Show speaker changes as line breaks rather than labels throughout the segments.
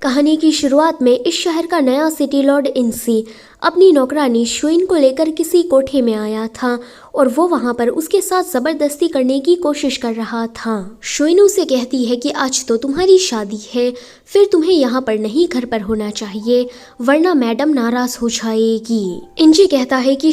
कहानी की शुरुआत में इस शहर का नया सिटी लॉर्ड इंसी अपनी नौकरानी शुइन को लेकर किसी कोठे में आया था और वो वहां पर उसके साथ जबरदस्ती करने की कोशिश कर रहा था। शुइन उसे कहती है कि आज तो तुम्हारी शादी है, फिर तुम्हें यहाँ पर नहीं घर पर होना चाहिए वरना मैडम नाराज हो जाएगी। इंजी कहता है कि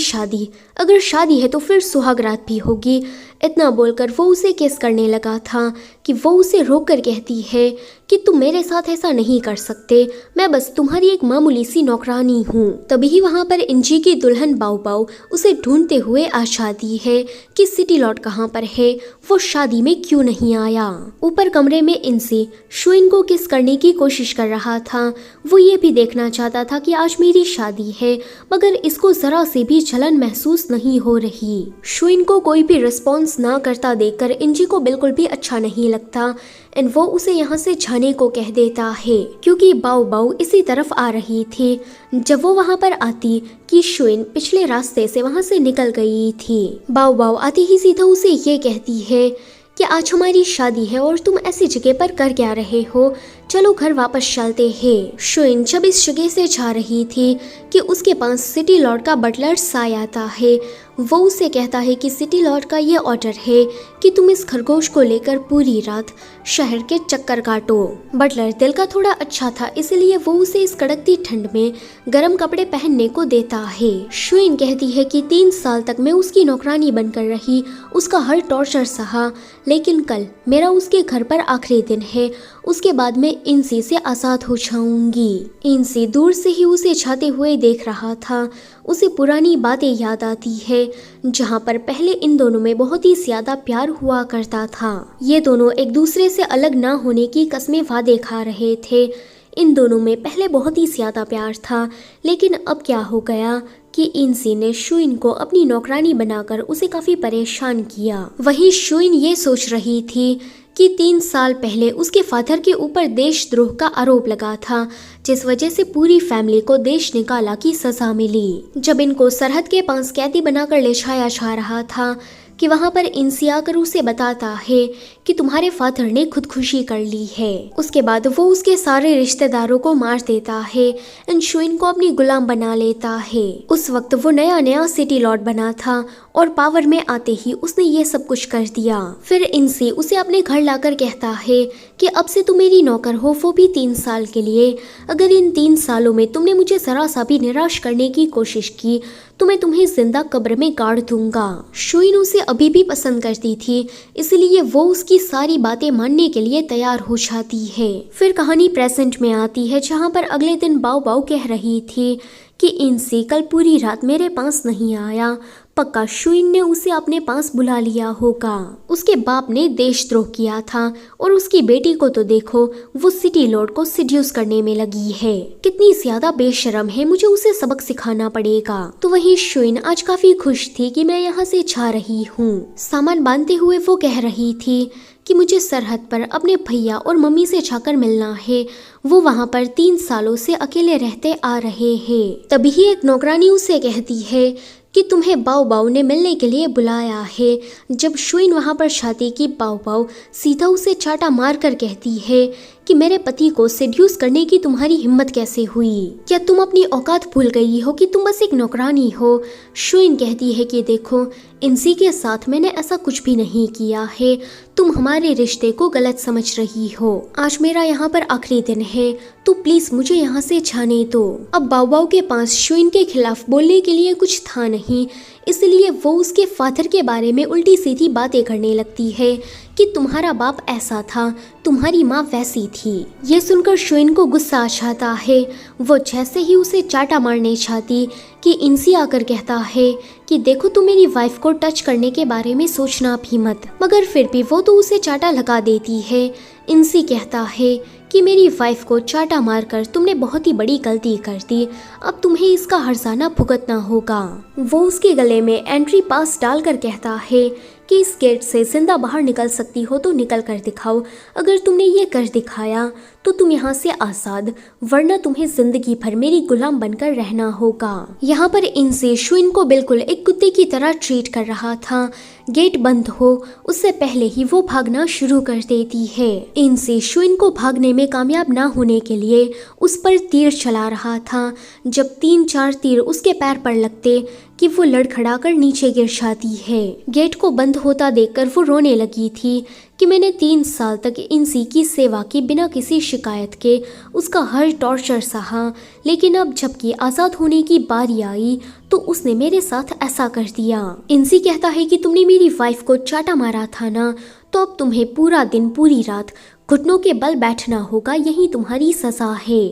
अगर शादी है तो फिर सुहागरात भी होगी। इतना बोलकर वो उसे किस करने लगा था कि वो उसे रोक कर कहती है कि तुम मेरे साथ ऐसा नहीं कर सकते, मैं बस तुम्हारी एक मामूली सी नौकरानी हूँ। तभी वहाँ पर इंजी की दुल्हन बाऊ बाऊ उसे ढूंढते हुए आ जाती है कि सिटी लॉर्ड कहाँ पर है, वो शादी में क्यों नहीं आया। ऊपर कमरे में इंसी शुइन को किस करने की कोशिश कर रहा था। वो ये भी देखना चाहता था कि आज मेरी शादी है, मगर इसको जरा से भी जलन महसूस नहीं हो रही। शुइन को कोई भी रिस्पॉन्स ना करता देखकर इंजी को बिल्कुल भी अच्छा नहीं लगता एंड वो उसे यहाँ से जाने को कह देता है क्योंकि बाऊ बाऊ इसी तरफ आ रही थी। जब वो वहाँ पर आती कि शुइन पिछले रास्ते से वहाँ से निकल गई थी। बाऊ बाऊ आती ही सीधा उसे ये कहती है कि आज हमारी शादी है और तुम ऐसी जगह पर कर क्या रहे हो, चलो घर वापस चलते हैं। शुइन जब इस जगह से जा रही थी कि उसके पास सिटी लॉर्ड का बटलर साय आता है। वो उसे कहता है कि सिटी लॉर्ड का ये ऑर्डर है कि तुम इस खरगोश को लेकर पूरी रात शहर के चक्कर काटो। बटलर दिल का थोड़ा अच्छा था, इसलिए वो उसे इस कड़कती ठंड में गर्म कपड़े पहनने को देता है। शुइन कहती है कि 3 साल तक मैं उसकी नौकरानी बनकर रही, उसका हर टॉर्चर सहा, लेकिन कल मेरा उसके घर पर आखिरी दिन है, उसके बाद मैं इंसी से आजाद हो जाऊंगी। इंसी दूर से ही उसे जाते हुए देख रहा था। उसे पुरानी बातें याद आती है जहाँ पर पहले इन दोनों में बहुत ही ज्यादा प्यार हुआ करता था। ये दोनों एक दूसरे से अलग ना होने की कस्में वादे खा रहे थे। इन दोनों में पहले बहुत ही ज्यादा प्यार था, लेकिन अब क्या हो गया कि इंसी ने शुइन को अपनी नौकरानी बनाकर उसे काफी परेशान किया। वहीं शुइन ये सोच रही थी कि 3 साल पहले उसके फादर के ऊपर देशद्रोह का आरोप लगा था, जिस वजह से पूरी फैमिली को देश निकाला की सजा मिली। जब इनको सरहद के पास कैदी बनाकर ले जाया जा रहा था कि वहाँ पर इंसी आकर उसे बताता है कि तुम्हारे फादर ने खुदकुशी कर ली है। उसके बाद वो उसके सारे रिश्तेदारों को मार देता है एंड शुइन को अपनी गुलाम बना लेता है। उस वक्त वो नया नया सिटी लॉर्ड बना था और पावर में आते ही उसने ये सब कुछ कर दिया। फिर इंसी उसे अपने घर लाकर कहता है कि अब से तुम मेरी नौकर हो, वो भी 3 साल के लिए। अगर इन 3 सालों में तुमने मुझे जरा सा भी निराश करने की कोशिश की तो मैं तुम्हें जिंदा कब्र में गाड़ दूंगा। शुइन उसे अभी भी पसंद करती थी, इसलिए वो उसकी सारी बातें मानने के लिए तैयार हो जाती है। फिर कहानी प्रेजेंट में आती है जहाँ पर अगले दिन बाऊ बाऊ कह रही थी कि इंसी कल पूरी रात मेरे पास नहीं आया, पक्का शुइन ने उसे अपने पास बुला लिया होगा। उसके बाप ने देशद्रोह किया था और उसकी बेटी को तो देखो, वो सिटी लॉर्ड को सिड्यूस करने में लगी है। कितनी ज्यादा बेशरम है, मुझे उसे सबक सिखाना पड़ेगा। तो वहीं शुइन आज काफी खुश थी कि मैं यहाँ से जा रही हूँ। सामान बांधते हुए वो कह रही थी कि मुझे सरहद पर अपने भैया और मम्मी से जाकर मिलना है, वो वहाँ पर 3 सालों से अकेले रहते आ रहे हैं। तभी एक नौकरानी उसे कहती है कि तुम्हें बाऊ बाऊ ने मिलने के लिए बुलाया है। जब शुइन वहाँ पर जाती कि बाऊ बाऊ सीधा उसे चाटा मार कर कहती है कि मेरे पति को सेड्यूस करने की तुम्हारी हिम्मत कैसे हुई, क्या तुम अपनी औकात भूल गई हो कि तुम बस एक नौकरानी हो। शुइन कहती है कि देखो इंसी के साथ मैंने ऐसा कुछ भी नहीं किया है, तुम हमारे रिश्ते को गलत समझ रही हो। आज मेरा यहाँ पर आखिरी दिन है, तो प्लीज मुझे यहाँ से जाने दो। अब बाऊ बाऊ के पास शुइन के खिलाफ बोलने के लिए कुछ था नहीं, इसलिए वो उसके फादर के बारे में उल्टी सीधी बातें करने लगती है कि तुम्हारा बाप ऐसा था, तुम्हारी माँ वैसी थी। ये सुनकर शुइन को गुस्सा आ जाता है। वो जैसे ही उसे चाटा मारने चाहती कि इंसी आकर कहता है कि देखो तुम मेरी वाइफ को टच करने के बारे में सोचना भी मत, मगर फिर भी वो तो उसे चाटा लगा देती है। इंसी कहता है कि मेरी वाइफ को चाटा मारकर तुमने बहुत ही बड़ी गलती कर दी, अब तुम्हें इसका हर्जाना भुगतना होगा। वो उसके गले में एंट्री पास डालकर कहता है कि इस गेट से जिंदा बाहर निकल सकती हो तो निकल कर दिखाओ, अगर तुमने ये कर दिखाया तो तुम यहाँ से आजाद, वरना तुम्हें जिंदगी भर मेरी गुलाम बनकर रहना होगा। यहाँ पर इंसी शुइन को बिल्कुल एक कुत्ते की तरह ट्रीट कर रहा था, गेट बंद हो उससे पहले ही वो भागना शुरू कर देती है। इनसी शुइन को भागने में कामयाब ना होने के लिए उस पर तीर चला रहा था। जब 3-4 तीर उसके पैर पर लगते कि वो लड़खड़ाकर नीचे गिर जाती है। गेट को बंद होता देखकर वो रोने लगी थी कि मैंने 3 साल तक इनसी की सेवा की बिना किसी शिकायत के, उसका हर टॉर्चर सहा, लेकिन अब जबकि आज़ाद होने की बारी आई तो उसने मेरे साथ ऐसा कर दिया। इनसी कहता है कि तुमने मेरी वाइफ को चाटा मारा था ना, तो अब तुम्हें पूरा दिन पूरी रात घुटनों के बल बैठना होगा, यही तुम्हारी सजा है।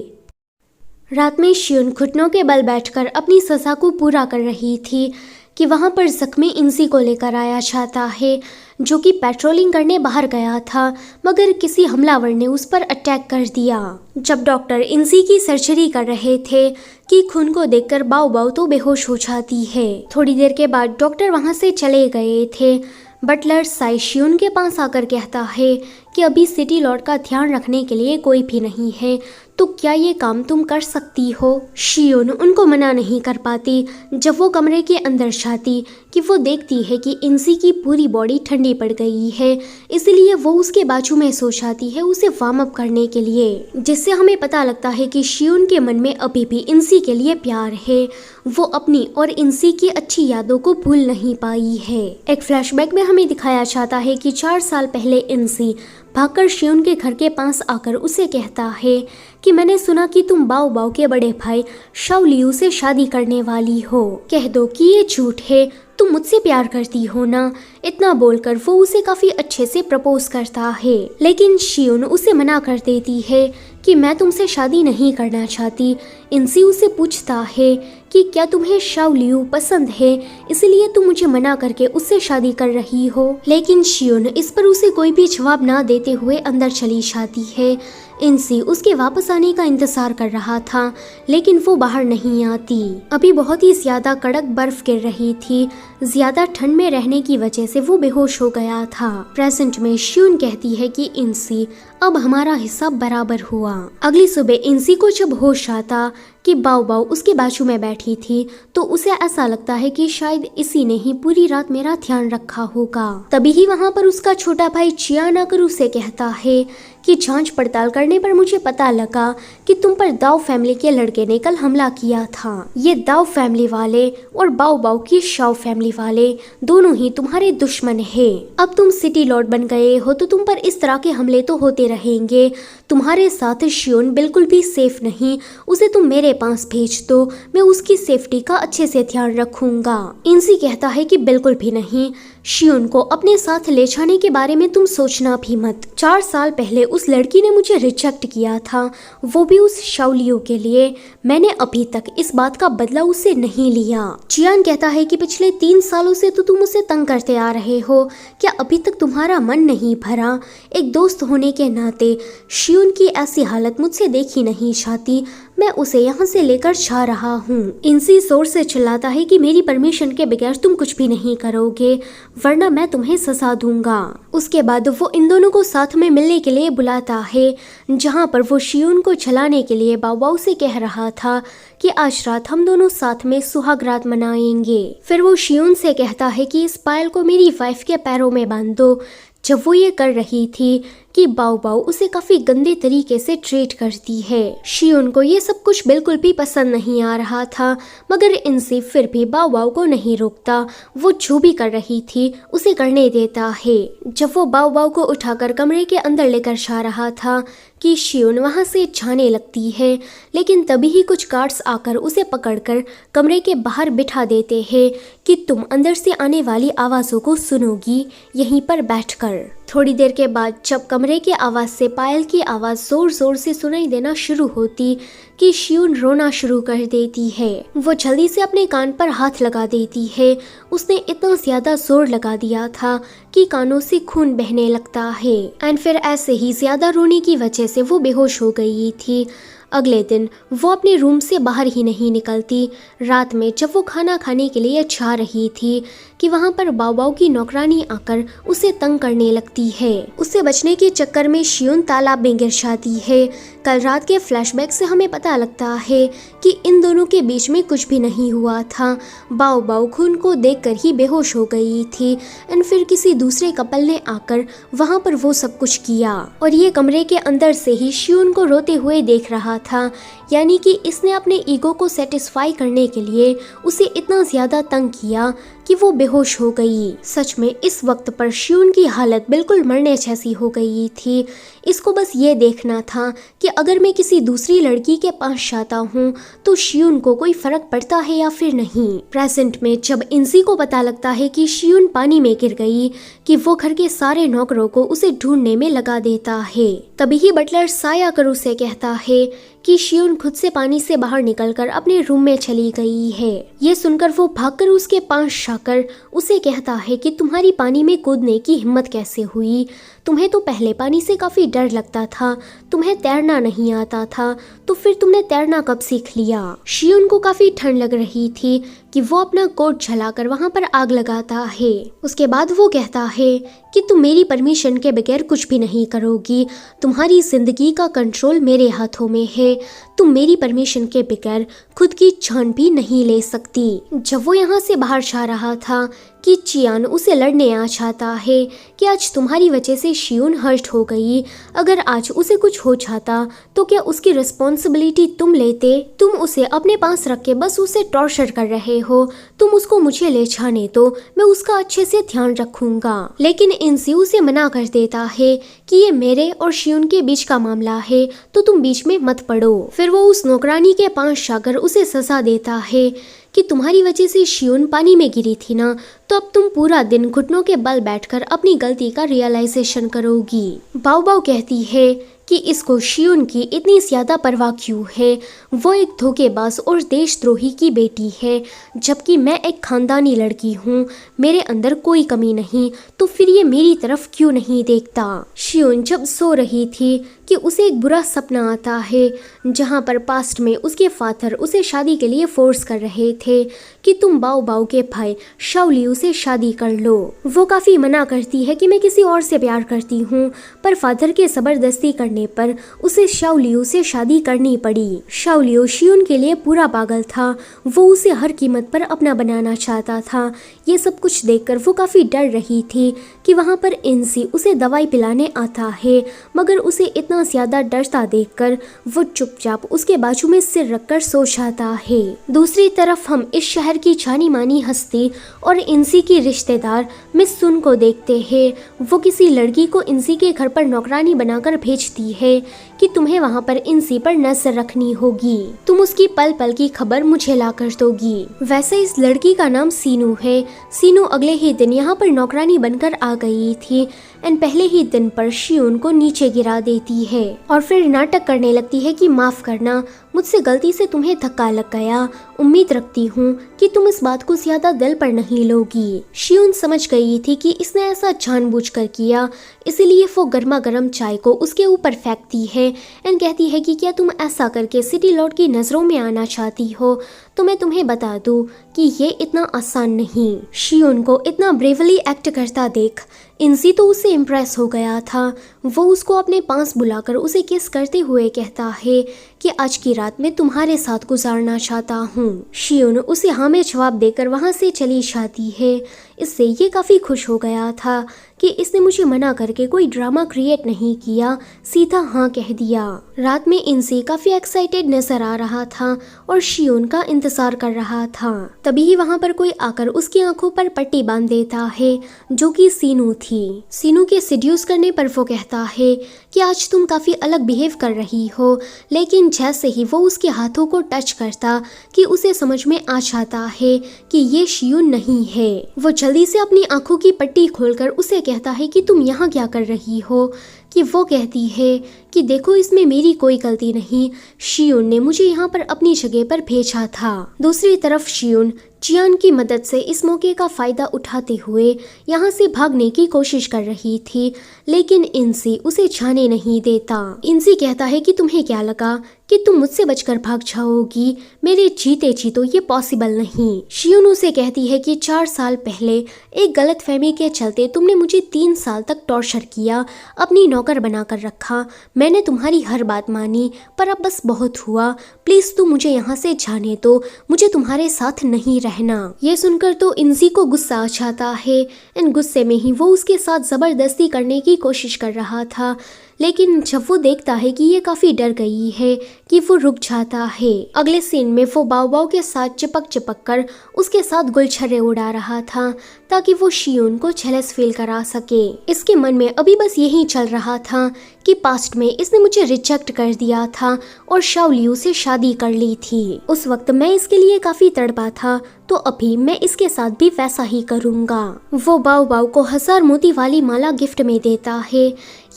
रात में शियोन घुटनों के बल बैठकर अपनी सजा को पूरा कर रही थी कि वहाँ पर जख्मी इनसी को लेकर आया जाता है, जो कि पेट्रोलिंग करने बाहर गया था, मगर किसी हमलावर ने उस पर अटैक कर दिया। जब डॉक्टर इनसी की सर्जरी कर रहे थे कि खून को देखकर बाओ बाओ तो बेहोश हो जाती है। थोड़ी देर के बाद डॉक्टर वहाँ से चले गए थे। बटलर साई शियोन के पास आकर कहता है कि अभी सिटी लॉर्ड का ध्यान रखने के लिए कोई भी नहीं है, तो क्या ये काम तुम कर सकती हो? शियोन उनको मना नहीं कर पाती। जब वो कमरे के अंदर जाती कि वो देखती है कि इनसी की पूरी बॉडी ठंडी पड़ गई है, इसलिए वो उसके बाजू में सो जाती है उसे वार्म अप करने के लिए, जिससे हमें पता लगता है कि शियोन के मन में अभी भी इनसी के लिए प्यार है। वो अपनी और इनसी की अच्छी यादों को भूल नहीं पाई है। एक फ्लैशबैक में हमें दिखाया जाता है कि 4 साल पहले इनसी भागकर शियोन के घर के पास आकर उसे कहता है कि मैंने सुना कि तुम बाओ बाओ के बड़े भाई शाओ लियू से शादी करने वाली हो, कह दो कि ये झूठ है, तुम मुझसे प्यार करती हो ना। इतना बोलकर वो उसे काफी अच्छे से प्रपोज करता है, लेकिन शियोन उसे मना कर देती है कि मैं तुमसे शादी नहीं करना चाहती। इनसी उसे पूछता है कि क्या तुम्हें शाओ लियू पसंद है, इसलिए तुम मुझे मना करके उससे शादी कर रही हो, लेकिन शियोन इस पर उसे कोई भी जवाब ना देते हुए अंदर चली जाती है। इनसी उसके वापस आने का इंतजार कर रहा था, लेकिन वो बाहर नहीं आती। अभी बहुत ही ज्यादा कड़क बर्फ गिर रही थी। ज्यादा ठंड में रहने की वजह से वो बेहोश हो गया था। प्रेजेंट में शियोन कहती है कि इनसी अब हमारा हिस्सा बराबर हुआ। अगली सुबह इनसी को जब होश आता कि बाओ बाओ उसके बाजू में बैठी थी, तो उसे ऐसा लगता है कि शायद इसी ने ही पूरी रात मेरा ध्यान रखा होगा। तभी ही वहाँ पर उसका छोटा भाई चियान आकर उसे कहता है कि जांच पड़ताल करने पर मुझे पता लगा कि तुम पर दाओ फैमिली के लड़के ने कल हमला किया था। ये दाओ फैमिली वाले और बाओ बाओ की शाओ फैमिली वाले दोनों ही तुम्हारे दुश्मन हैं। अब तुम सिटी लॉर्ड बन गए हो तो तुम पर इस तरह के हमले तो होते रहेंगे। तुम्हारे साथ शियोन बिल्कुल भी सेफ नहीं, उसे तुम मेरे पास भेज दो, मैं उसकी सेफ्टी का अच्छे से ध्यान रखूंगा। इनसी कहता है कि बिल्कुल भी नहीं, शियोन को अपने साथ ले जाने के बारे में तुम सोचना भी मत। 4 साल पहले उस लड़की ने मुझे रिजेक्ट किया था, वो भी उस शाओ लियू के लिए। मैंने अभी तक इस बात का बदला उससे नहीं लिया। चियान कहता है कि पिछले 3 सालों से तो तुम उसे तंग करते आ रहे हो, क्या अभी तक तुम्हारा मन नहीं भरा? एक दोस्त होने के नाते शियोन की ऐसी हालत मुझसे देखी नहीं जाती, मैं उसे यहाँ से लेकर जा रहा हूँ। इनसी जोर से चिल्लाता है कि मेरी परमिशन के बगैर तुम कुछ भी नहीं करोगे, वरना मैं तुम्हें सजा दूंगा। उसके बाद वो इन दोनों को साथ में मिलने के लिए बुलाता है, जहाँ पर वो शियोन को छलाने के लिए बाओ बाओ से कह रहा था कि आज रात हम दोनों साथ में सुहाग रात मनाएंगे। फिर वो शियोन से कहता है कि इस पायल को मेरी वाइफ के पैरों में बांध दो। जब वो ये कर रही थी कि बाओ बाओ उसे काफी गंदे तरीके से ट्रीट करती है। शियोन को ये सब कुछ बिल्कुल भी पसंद नहीं आ रहा था, मगर इनसे फिर भी बाओ बाओ को नहीं रोकता। वो जो भी कर रही थी उसे करने देता है। जब वो बाओ बाओ को उठाकर कमरे के अंदर लेकर जा रहा था कि शियोन वहां से जाने लगती है, लेकिन तभी ही कुछ गार्ड्स आकर उसे पकड़कर कमरे के बाहर बिठा देते हैं कि तुम अंदर से आने वाली आवाज़ों को सुनोगी यहीं पर बैठकर। थोड़ी देर के बाद जब कमरे के आवाज़ से पायल की आवाज़ ज़ोर ज़ोर से सुनाई देना शुरू होती कि शियोन रोना शुरू कर देती है। वो जल्दी से अपने कान पर हाथ लगा देती है। उसने इतना ज़्यादा जोर लगा दिया था कि कानों से खून बहने लगता है। एंड फिर ऐसे ही ज़्यादा रोने की वजह से वो बेहोश हो गई थी। अगले दिन वो अपने रूम से बाहर ही नहीं निकलती। रात में जब वो खाना खाने के लिए जा रही थी कि वहाँ पर बाओ बाओ की नौकरानी आकर उसे तंग करने लगती है। उससे बचने के चक्कर में शियुन तालाब में गिर जाती है। कल रात के फ्लैशबैक से हमें पता लगता है कि इन दोनों के बीच में कुछ भी नहीं हुआ था। बाओ बाओ खून को देखकर ही बेहोश हो गई थी एंड फिर किसी दूसरे कपल ने आकर वहाँ पर वो सब कुछ किया और ये कमरे के अंदर से ही शियुन को रोते हुए देख रहा था। यानी कि इसने अपने ईगो को सेटिस्फाई करने के लिए उसे इतना ज्यादा तंग किया कि वो बेहोश हो गई। सच में इस वक्त पर शियुन की हालत बिल्कुल मरने जैसी हो गई थी। इसको बस ये देखना था कि अगर मैं किसी दूसरी लड़की के पास जाता हूँ तो शियुन को कोई फर्क पड़ता है या फिर नहीं। प्रेजेंट में जब इंसी को पता लगता है कि शियुन पानी में गिर गई कि वो घर के सारे नौकरों को उसे ढूंढने में लगा देता है। तभी ही बटलर साय आकर उसे कहता है कि शियुन खुद से पानी से बाहर निकलकर अपने रूम में चली गई है। ये सुनकर वो भागकर उसके पास जाकर उसे कहता है कि तुम्हारी पानी में कूदने की हिम्मत कैसे हुई? तुम्हें तो पहले पानी से काफी डर लगता था, तुम्हें तैरना नहीं आता था, तो फिर तुमने तैरना कब सीख लिया? शियुन को काफी ठंड लग रही थी कि वो अपना कोट जलाकर वहाँ पर आग लगाता है। उसके बाद वो कहता है कि तुम मेरी परमिशन के बगैर कुछ भी नहीं करोगी, तुम्हारी जिंदगी का कंट्रोल मेरे हाथों में है, तुम मेरी परमिशन के बगैर खुद की जान भी नहीं ले सकती। जब वो यहाँ से बाहर जा रहा था कि चियान उसे लड़ने आ जाता है कि आज तुम्हारी वजह से शियुन हर्ट हो गई, अगर आज उसे कुछ हो जाता तो क्या उसकी रिस्पॉन्सिबिलिटी तुम लेते? तुम उसे अपने पास रख के बस उसे टॉर्चर कर रहे हो, तुम उसको मुझे ले जाने दो, मैं उसका अच्छे से ध्यान रखूंगा। लेकिन इंसी उसे मना कर देता है कि ये मेरे और शियुन के बीच का मामला है, तो तुम बीच में मत पड़ो। फिर वो उस नौकरानी के पास जाकर उसे सजा देता है कि तुम्हारी वजह से शियुन पानी में गिरी थी ना, तो अब तुम पूरा दिन घुटनों के बल बैठकर अपनी गलती का रियलाइजेशन करोगी। बाओ बाओ कहती है कि इसको शियुन की इतनी ज्यादा परवाह क्यों है, वो एक धोखेबाज और देशद्रोही की बेटी है, जबकि मैं एक खानदानी लड़की हूँ, मेरे अंदर कोई कमी नहीं, तो फिर ये मेरी तरफ क्यों नहीं देखता? शियुन जब सो रही थी कि उसे एक बुरा सपना आता है जहाँ पर पास्ट में उसके फादर उसे शादी के लिए फोर्स कर रहे थे कि तुम बाओ बाओ के भाई शाओलियू से शादी कर लो। वो काफी मना करती है कि मैं किसी और से प्यार करती हूँ, पर फादर के जबरदस्ती करने पर उसे शाओलियू से शादी करनी पड़ी। शाओलियू शियुन के लिए पूरा पागल था, वो उसे हर कीमत पर अपना बनाना चाहता था। ये सब कुछ देखकर वो काफी डर रही थी कि वहाँ पर इंसी उसे दवाई पिलाने आता है, मगर उसे इतना ज्यादा डरता देखकर वो चुपचाप उसके बाजू में सिर रखकर सो जाता है। दूसरी तरफ हम इस शहर की जानी मानी हस्ती और इंसी की रिश्तेदार मिस सुन को देखते हैं। वो किसी लड़की को इंसी के घर पर नौकरानी बनाकर भेजती है कि तुम्हें वहाँ पर इंसी पर नजर रखनी होगी, तुम उसकी पल पल की खबर मुझे ला कर दोगी। वैसे इस लड़की का नाम सीनू है। सीनू अगले ही दिन यहाँ पर नौकरानी बनकर आ गई थी एंड पहले ही दिन पर शियुन को नीचे गिरा देती है और फिर नाटक करने लगती है कि माफ करना, मुझसे गलती से तुम्हें धक्का लग गया, उम्मीद रखती हूँ कि तुम इस बात को ज्यादा दिल पर नहीं लोगी। शियुन समझ गई थी कि इसने ऐसा जानबूझकर किया, इसीलिए वो गर्मा गर्म चाय को उसके ऊपर फेंकती है एंड कहती है कि क्या तुम ऐसा करके सिटी लॉर्ड की नजरों में आना चाहती हो? तो मैं तुम्हें बता दूं कि ये इतना आसान नहीं। शियुन को इतना ब्रेवली एक्ट करता देख इंसी तो उससे इम्प्रेस हो गया था। वो उसको अपने पास बुलाकर उसे किस करते हुए कहता है कि आज की रात में तुम्हारे साथ गुजारना चाहता हूँ। शियुन उसे हाँ में जवाब देकर वहाँ से चली जाती है। इससे ये काफी खुश हो गया था कि इसने मुझे मना करके कोई ड्रामा क्रिएट नहीं किया, सीधा हाँ कह दिया। रात में इंसी काफी एक्साइटेड नजर आ रहा था और शियुन का इंतजार कर रहा था। तभी ही वहाँ पर कोई आकर उसकी आंखों पर पट्टी बांध देता है जो कि सीनू थी। सीनू के सिड्यूस करने पर वो कहता है कि आज तुम काफी अलग बिहेव कर रही हो, लेकिन जैसे ही वो उसके हाथों को टच करता कि उसे समझ में आ जाता है कि ये शियुन नहीं है। वो जल्दी से अपनी आंखों की पट्टी खोलकर उसे कहता है कि तुम यहाँ क्या कर रही हो? कि वो कहती है कि देखो इसमें मेरी कोई गलती नहीं, शियुन ने मुझे यहाँ पर अपनी जगह पर भेजा था। दूसरी तरफ शियुन चियान की मदद से इस मौके का फायदा उठाते हुए यहाँ से भागने की कोशिश कर रही थी, लेकिन इंसी उसे जाने नहीं देता। इंसी कहता है कि तुम्हें क्या लगा कि तुम मुझसे बचकर भाग जाओगी, मेरे जीते जी तो ये पॉसिबल नहीं। शियून उसे कहती है कि 4 साल पहले एक गलतफहमी के चलते तुमने मुझे 3 साल तक टॉर्चर किया, अपनी नौकर बनाकर रखा। मैंने तुम्हारी हर बात मानी, पर अब बस बहुत हुआ। प्लीज तू मुझे यहाँ से जाने दो, मुझे तुम्हारे साथ नहीं रहना। ये सुनकर तो इंजी को गुस्सा आ जाता है। इन गुस्से में ही वो उसके साथ जबरदस्ती करने की कोशिश कर रहा था, लेकिन जब वो देखता है कि ये काफी डर गई है कि वो रुक जाता है। अगले सीन में वो बाओ के साथ चिपक कर उसके साथ गुलछर्रे उड़ा रहा था ताकि वो शियून को जेलस फील करा सके। इसके मन में अभी बस यही चल रहा था कि पास्ट में इसने मुझे रिजेक्ट कर दिया था और शाओलियू से शादी कर ली थी। उस वक्त मैं इसके लिए काफी तड़पा था, तो अभी मैं इसके साथ भी वैसा ही करूँगा। वो बाओ को 1000 मोती वाली माला गिफ्ट में देता है।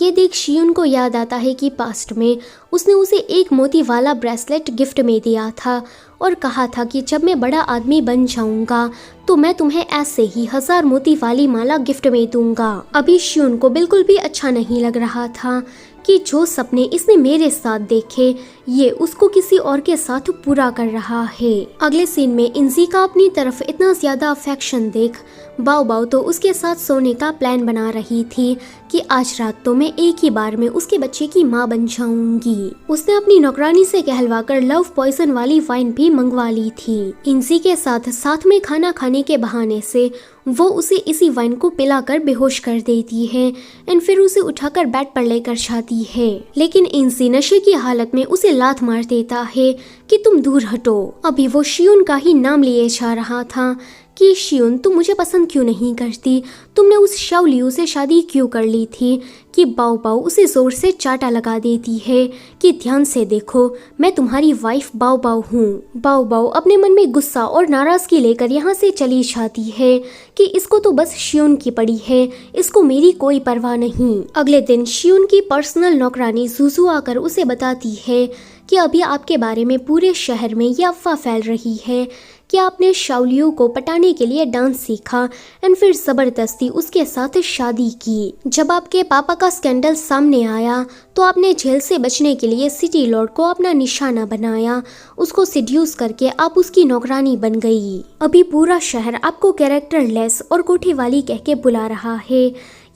ये देख शियून को याद आता है कि पास्ट में उसने उसे एक मोती वाला ब्रेसलेट गिफ्ट में दिया था और कहा था कि जब मैं बड़ा आदमी बन जाऊंगा तो मैं तुम्हें ऐसे ही 1000 मोती वाली माला गिफ्ट में दूंगा। अभी शियून को बिल्कुल भी अच्छा नहीं लग रहा था कि जो सपने इसने मेरे साथ देखे ये उसको किसी और के साथ पूरा कर रहा है। अगले सीन में इंजी का अपनी तरफ इतना ज्यादा अफेक्शन देख बाओ तो उसके साथ सोने का प्लान बना रही थी कि आज रात तो मैं एक ही बार में उसके बच्चे की माँ बन जाऊंगी। उसने अपनी नौकरानी से कहलवाकर लव पॉइजन वाली वाइन भी मंगवा ली थी। इंजी के साथ में खाना खाने के बहाने से वो उसे इसी वाइन को पिलाकर बेहोश कर देती है एंड फिर उसे उठाकर बेड पर लेकर जाती है। लेकिन इंजी नशे की हालत में उसे लात मार देता है कि तुम दूर हटो। अभी वो शियून का ही नाम लिए जा रहा था कि शियून तुम मुझे पसंद क्यों नहीं करती, तुमने उस शाओलियू से शादी क्यों कर ली थी, कि बाओ उसे जोर से चाटा लगा देती है कि ध्यान से देखो मैं तुम्हारी वाइफ बाओ हूँ। बाओ अपने मन में गुस्सा और नाराजगी लेकर यहाँ से चली जाती है कि इसको तो बस शियून की पड़ी है, इसको मेरी कोई परवाह नहीं। अगले दिन शियून की पर्सनल नौकरानी जुजू आकर उसे बताती है कि अभी आपके बारे में पूरे शहर में ये अफवाह फैल रही है कि आपने शाओलियू को पटाने के लिए डांस सीखा एंड फिर जबरदस्ती उसके साथ शादी की। जब आपके पापा का स्कैंडल सामने आया तो आपने जेल से बचने के लिए सिटी लॉर्ड को अपना निशाना बनाया, उसको सिड्यूस करके आप उसकी नौकरानी बन गई। अभी पूरा शहर आपको कैरेक्टरलेस और कोठी वाली कह के बुला रहा है।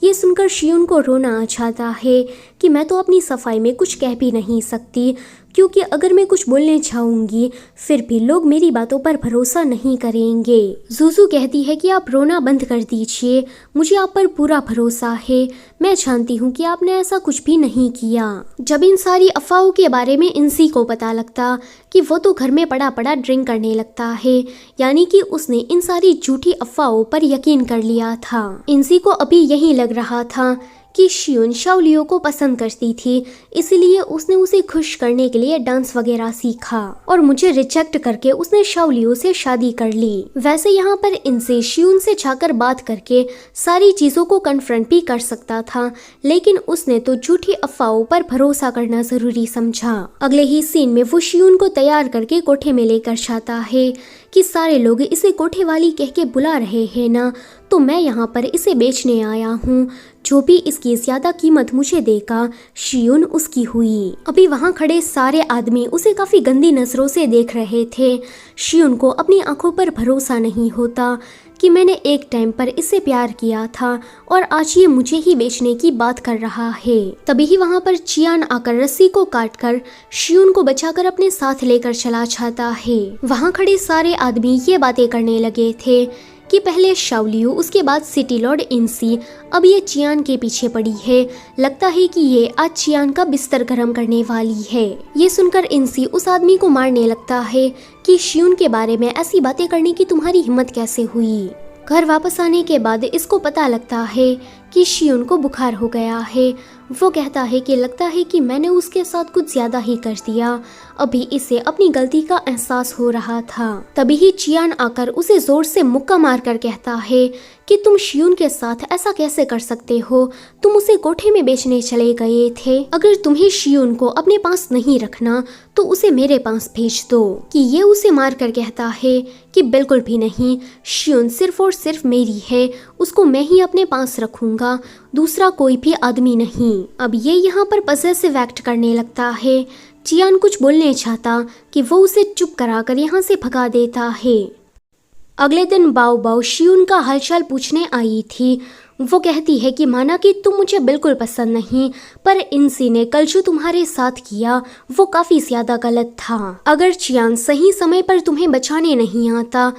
ये सुनकर शियून को रोना आ जाता है कि मैं तो अपनी सफाई में कुछ कह भी नहीं सकती, क्योंकि अगर मैं कुछ बोलने जाऊंगी फिर भी लोग मेरी बातों पर भरोसा नहीं करेंगे। जुजू कहती है कि आप रोना बंद कर दीजिए, मुझे आप पर पूरा भरोसा है, मैं जानती हूँ कि आपने ऐसा कुछ भी नहीं किया। जब इन सारी अफवाहों के बारे में इंसी को पता लगता कि वो तो घर में पड़ा पड़ा ड्रिंक करने लगता है, यानी कि उसने इन सारी झूठी अफवाहों पर यकीन कर लिया था। इंसी को अभी यही लग रहा था कि शियून शाओलियू को पसंद करती थी, इसलिए उसने उसे खुश करने के लिए डांस वगैरह सीखा और मुझे रिजेक्ट करके उसने शाओलियू से शादी कर ली। वैसे यहाँ पर इनसे शियून से जाकर बात करके सारी चीजों को कन्फ्रंट भी कर सकता था, लेकिन उसने तो झूठी अफवाहों पर भरोसा करना जरूरी समझा। अगले ही सीन में वो शियून को तैयार करके कोठे में लेकर जाता है कि सारे लोग इसे कोठे वाली कह के बुला रहे हैं ना, तो मैं यहाँ पर इसे बेचने आया हूँ, जो भी इसकी ज्यादा कीमत मुझे देगा शियून उसकी हुई। अभी वहाँ खड़े सारे आदमी उसे काफी गंदी नजरों से देख रहे थे। शियून को अपनी आंखों पर भरोसा नहीं होता कि मैंने एक टाइम पर इससे प्यार किया था और आज ये मुझे ही बेचने की बात कर रहा है। तभी ही वहाँ पर चियान आकर रस्सी को काटकर शियून को बचाकर अपने साथ लेकर चला जाता है। वहाँ खड़े सारे आदमी ये बातें करने लगे थे कि पहले शाओलियू, उसके बाद सिटी लॉर्ड इंसी, अब ये चियान के पीछे पड़ी है, लगता है कि ये आज चियान का बिस्तर गर्म करने वाली है। ये सुनकर इंसी उस आदमी को मारने लगता है कि शियून के बारे में ऐसी बातें करने की तुम्हारी हिम्मत कैसे हुई। घर वापस आने के बाद इसको पता लगता है कि शियून को बुखार हो गया है। वो कहता है कि लगता है कि मैंने उसके साथ कुछ ज्यादा ही कर दिया, अभी इसे अपनी गलती का एहसास हो रहा था। तभी ही चियान आकर उसे जोर से मुक्का मारकर कहता है कि तुम शियून के साथ ऐसा कैसे कर सकते हो, तुम उसे कोठे में बेचने चले गए थे, अगर तुम्हें शियून को अपने पास नहीं रखना तो उसे मेरे पास भेज दो। कि ये उसे मार कर कहता है कि बिल्कुल भी नहीं, शियून सिर्फ और सिर्फ मेरी है, उसको मैं ही अपने पास रखूंगा, दूसरा कोई भी आदमी नहीं। अब ये यहाँ पर पॉसेसिव एक्ट करने लगता है चियान कुछ बोलने चाहता कि वो उसे चुप कराकर यहाँ से भगा देता है। अगले दिन बाओ बाओ शियून का हालचाल पूछने आई थी। वो कहती है कि माना कि तुम मुझे बिल्कुल पसंद नहीं, पर इंसी ने कल जो तुम्हारे साथ किया वो काफी ज्यादा गलत था। अगर चियान सही समय पर तुम्हें बचाने नहीं आता